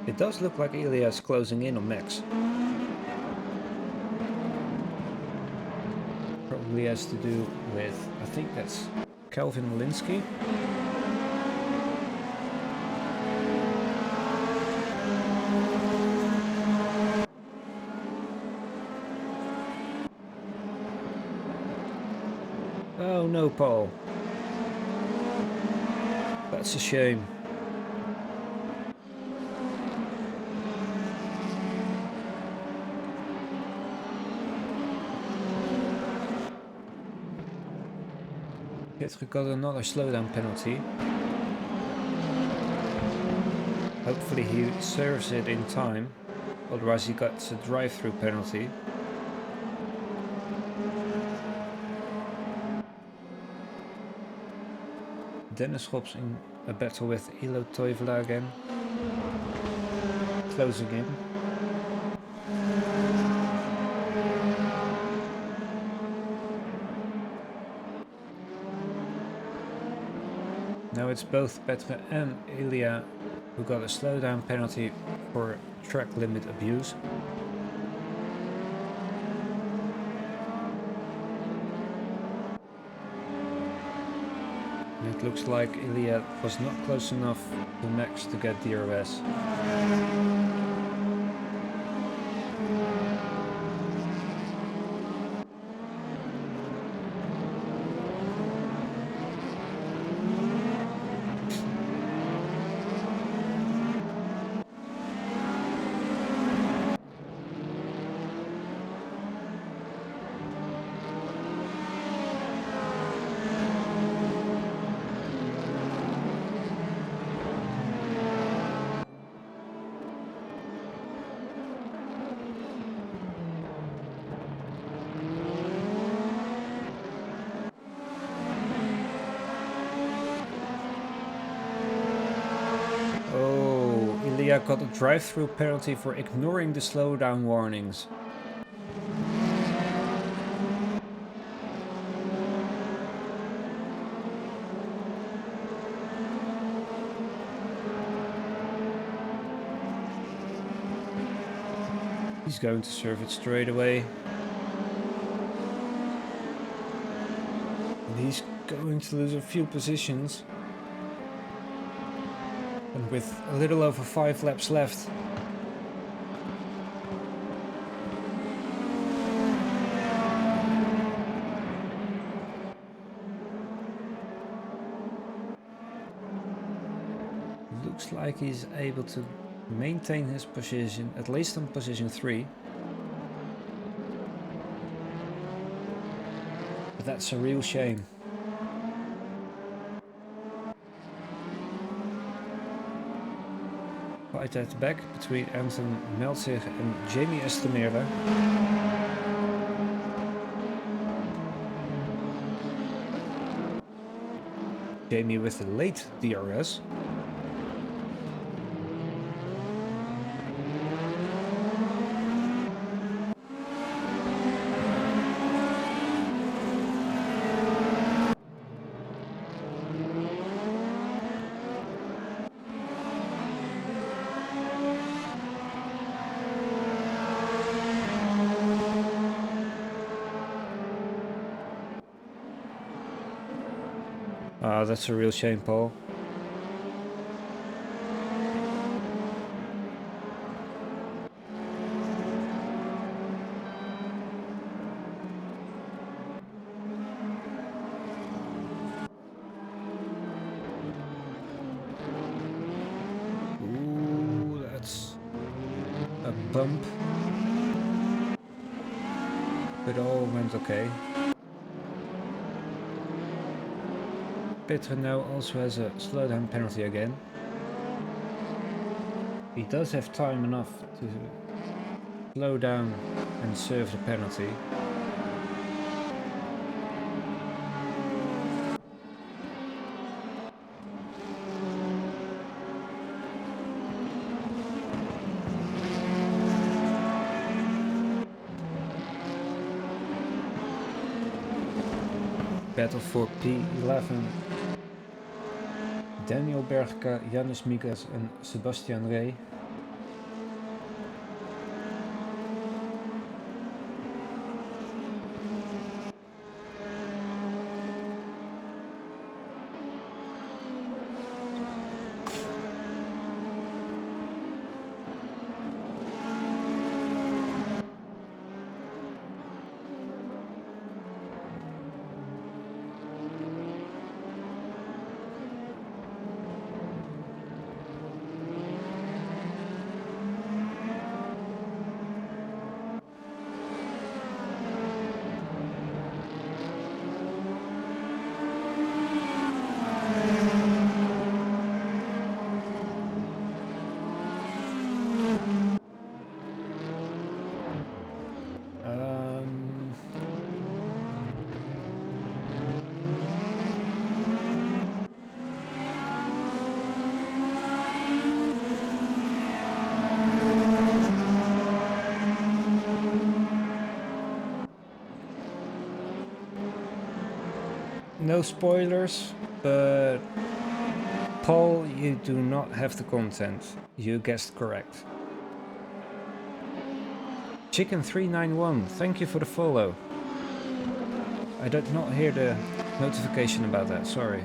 It does look like Ilya is closing in on Max. Probably has to do with, I think that's Kelvin Malinsky. Oh no, Paul. That's a shame. Pieter got another slowdown penalty. Hopefully he serves it in time, otherwise he gets a drive-through penalty. Dennis Hobbs in a battle with Ilo Toivola again. Closing in. Now it's both Petre and Ilya who got a slowdown penalty for track limit abuse. And it looks like Ilya was not close enough to Max to get DRS. Ilya got a drive-through penalty for ignoring the slowdown warnings. He's going to serve it straight away. And he's going to lose a few positions. And with a little over 5 laps left. Looks like he's able to maintain his position, at least on position 3. But that's a real shame. Fight at the back between Anton Meltzig and Jamie Estemera. Jamie with the late DRS. Ah, that's a real shame, Paul. Ooh, that's a bump. But all went okay. Petre now also has a slowdown penalty again. He does have time enough to slow down and serve the penalty. battle for P11. Daniel Bergka, Janis Migas en Sebastian Rey. No spoilers, but Paul, you do not have the content. You guessed correct. Chicken391, thank you for the follow. I did not hear the notification about that, sorry.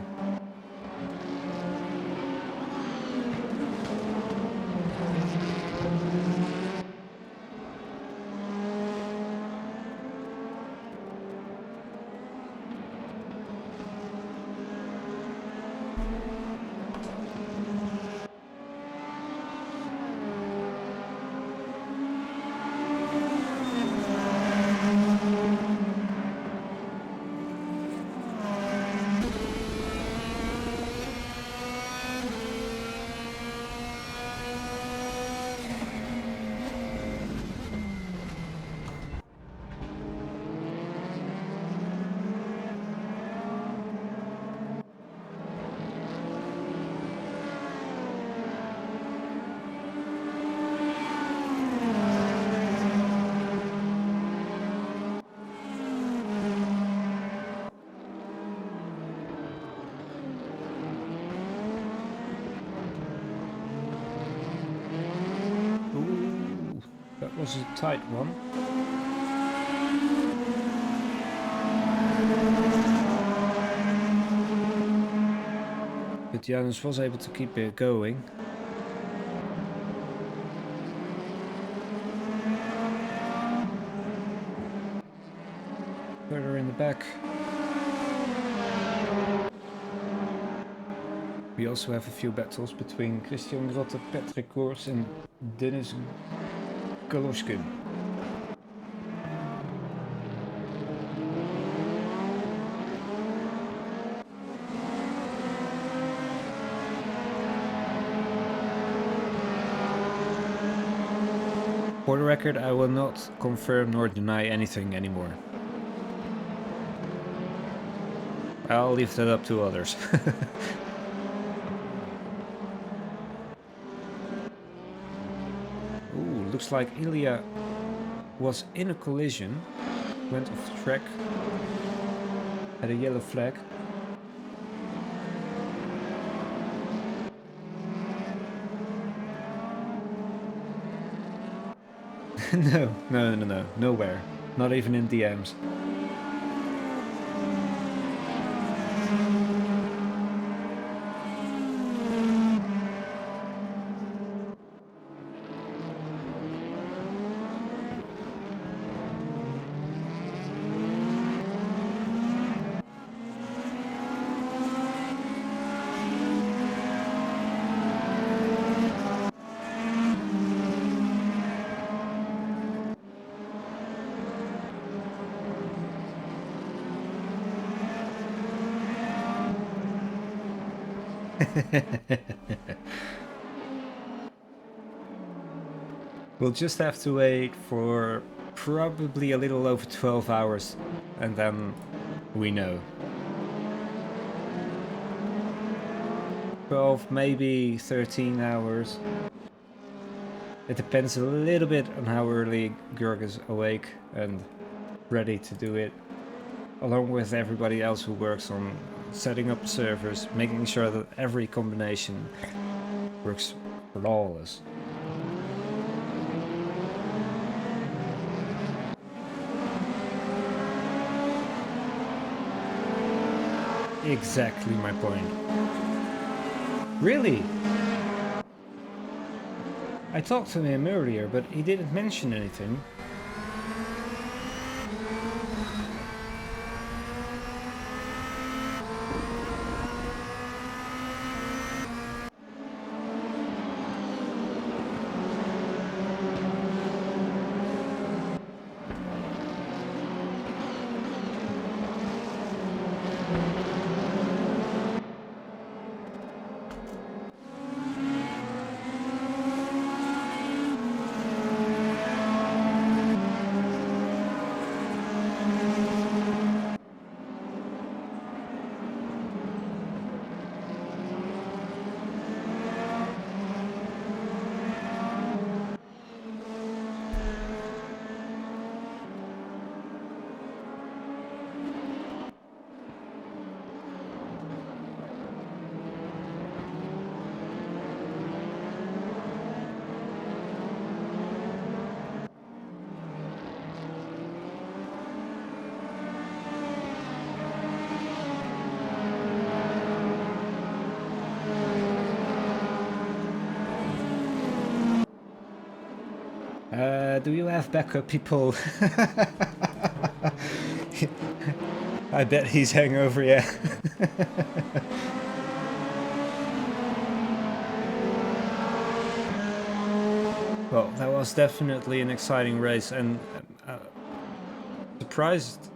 That was a tight one. But Janus was able to keep it going. Further in the back. We also have a few battles between Christian Grotte, Patrick Koors and Dennis Galoshkin. For the record, I will not confirm nor deny anything anymore. I'll leave that up to others. Ooh, looks like Ilya was in a collision, went off track, had a yellow flag. No, nowhere. Not even in DMs. We'll just have to wait for probably a little over 12 hours and then we know. 12, maybe 13 hours. It depends a little bit on how early Georg is awake and ready to do it. along with everybody else who works on setting up servers, making sure that every combination works flawless. Exactly my point. Really? I talked to him earlier, but he didn't mention anything. Do you have backup people? I bet he's hangover, yeah. Well, that was definitely an exciting race, and surprised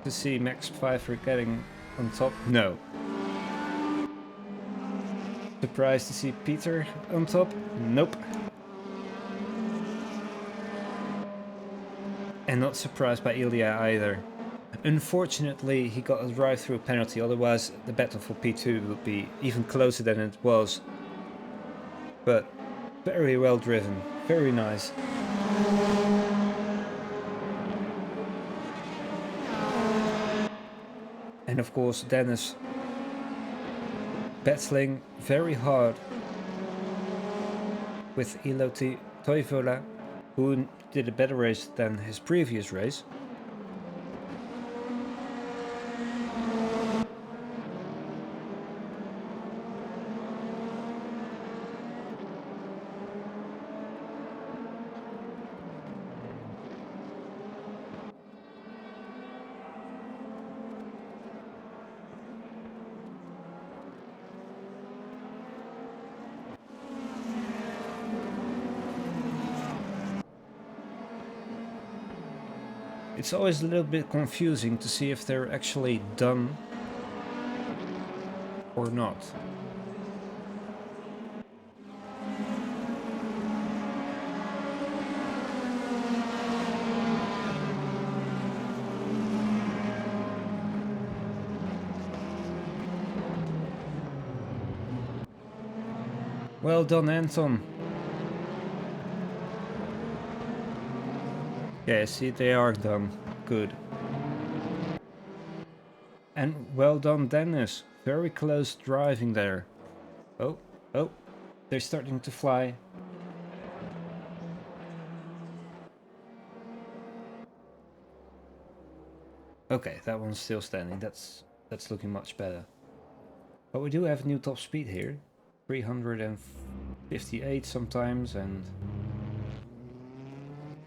to see Max Pfeiffer getting on top. No. Surprised to see Peter on top? Nope. And not surprised by Ilya either. Unfortunately, he got a drive-through penalty, otherwise the battle for P2 would be even closer than it was. But very well driven, very nice. And of course Dennis battling very hard with Iloti Toivola, who did a better race than his previous race. It's always a little bit confusing to see if they're actually done or not. Well done, Anton. Yeah, see, they are done. Good. And well done, Dennis. Very close driving there. Oh, they're starting to fly. Okay, that one's still standing. That's looking much better. But we do have new top speed here. 358 sometimes, and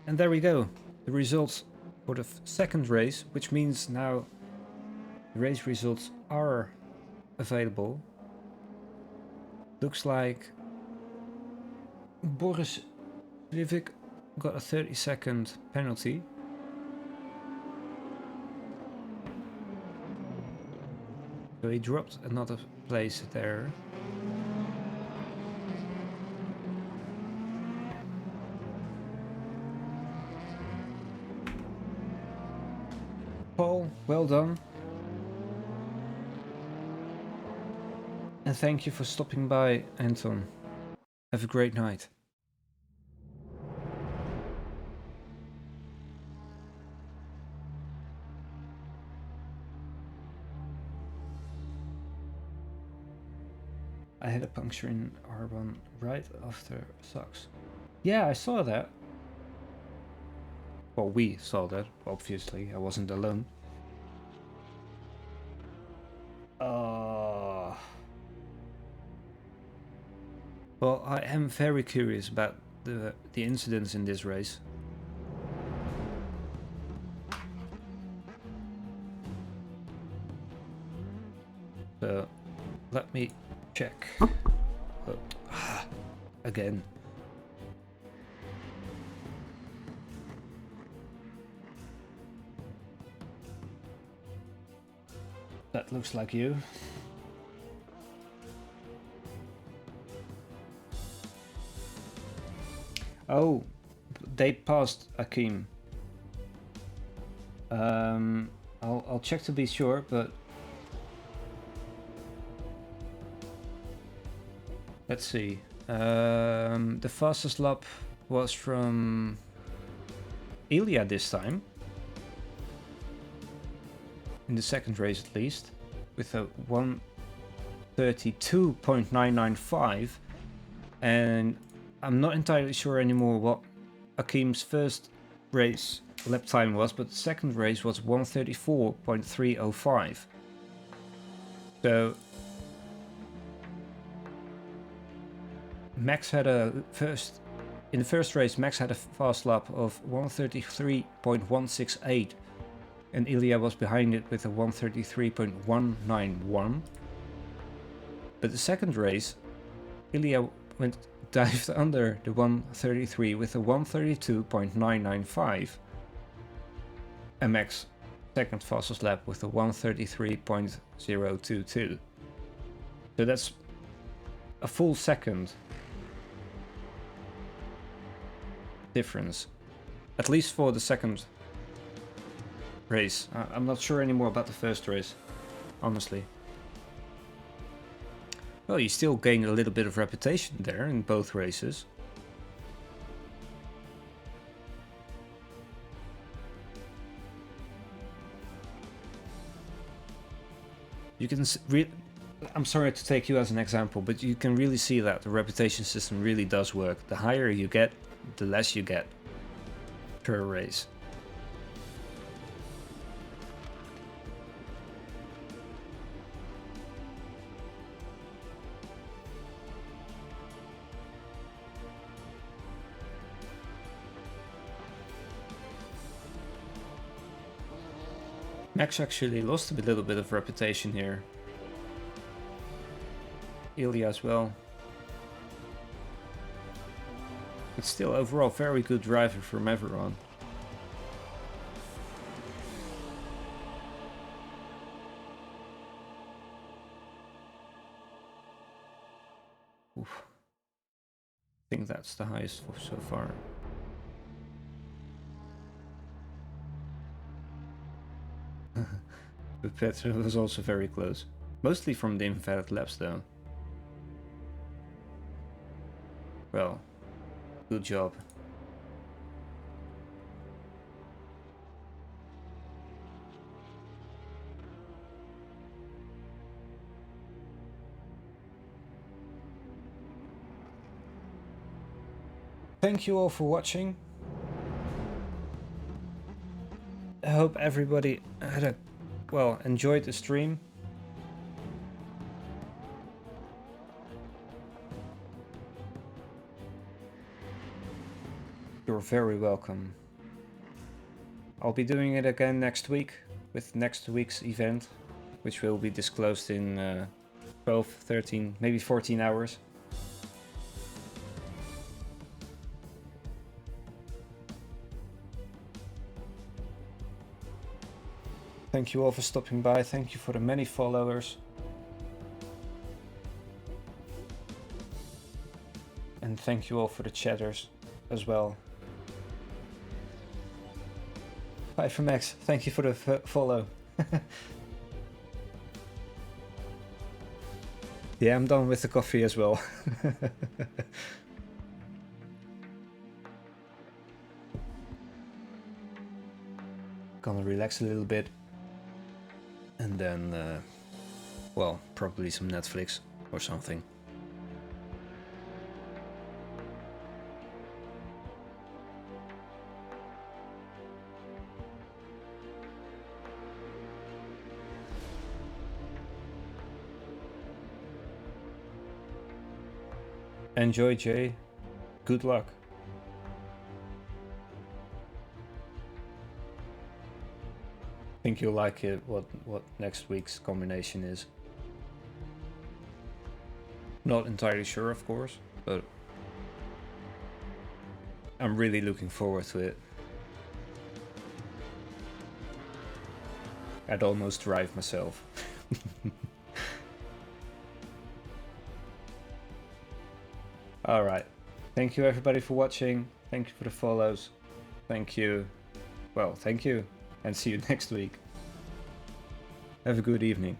there we go. The results for the second race, which means now the race results are available. Looks like Boris Livik got a 30-second penalty. So he dropped another place there. Paul, well done. And thank you for stopping by, Anton. Have a great night. I had a puncture in R1 right after socks. Yeah, I saw that. Well, we saw that, obviously. I wasn't alone. Well, I am very curious about the incidents in this race. So, let me check. Again. That looks like you. Oh, they passed Akeem. I'll check to be sure, but let's see. The fastest lap was from Ilya this time. In the second race at least, with a 1:32.995, and I'm not entirely sure anymore what Akeem's first race lap time was, but the second race was 1:34.305. So Max had in the first race Max had a fast lap of 1:33.168. And Ilya was behind it with a 1:33.191. But the second race, Ilya dived under the 1:33 with a 1:32.995. And Max second fastest lap with a 1:33.022. So that's a full second difference, at least for the second race. I'm not sure anymore about the first race, honestly. Well, you still gained a little bit of reputation there in both races. You can I'm sorry to take you as an example, but you can really see that the reputation system really does work. The higher you get, the less you get per race. Max actually lost a little bit of reputation here. Ilya as well. But still, overall, very good driver from everyone. Oof. I think that's the highest so far. But Petra was also very close. Mostly from the invalid laps though. Well, good job. Thank you all for watching. I hope everybody had enjoyed the stream. You're very welcome. I'll be doing it again next week with next week's event, which will be disclosed in 12, 13, maybe 14 hours. Thank you all for stopping by. Thank you for the many followers. And thank you all for the chatters as well. Bye from Max. Thank you for the follow. Yeah, I'm done with the coffee as well. Gonna relax a little bit. And then, well, probably some Netflix or something. Enjoy, Jay. Good luck. Think you'll like it, what next week's combination is. Not entirely sure, of course, but I'm really looking forward to it. I'd almost drive myself. Alright, thank you everybody for watching, thank you for the follows, thank you, and see you next week. Have a good evening.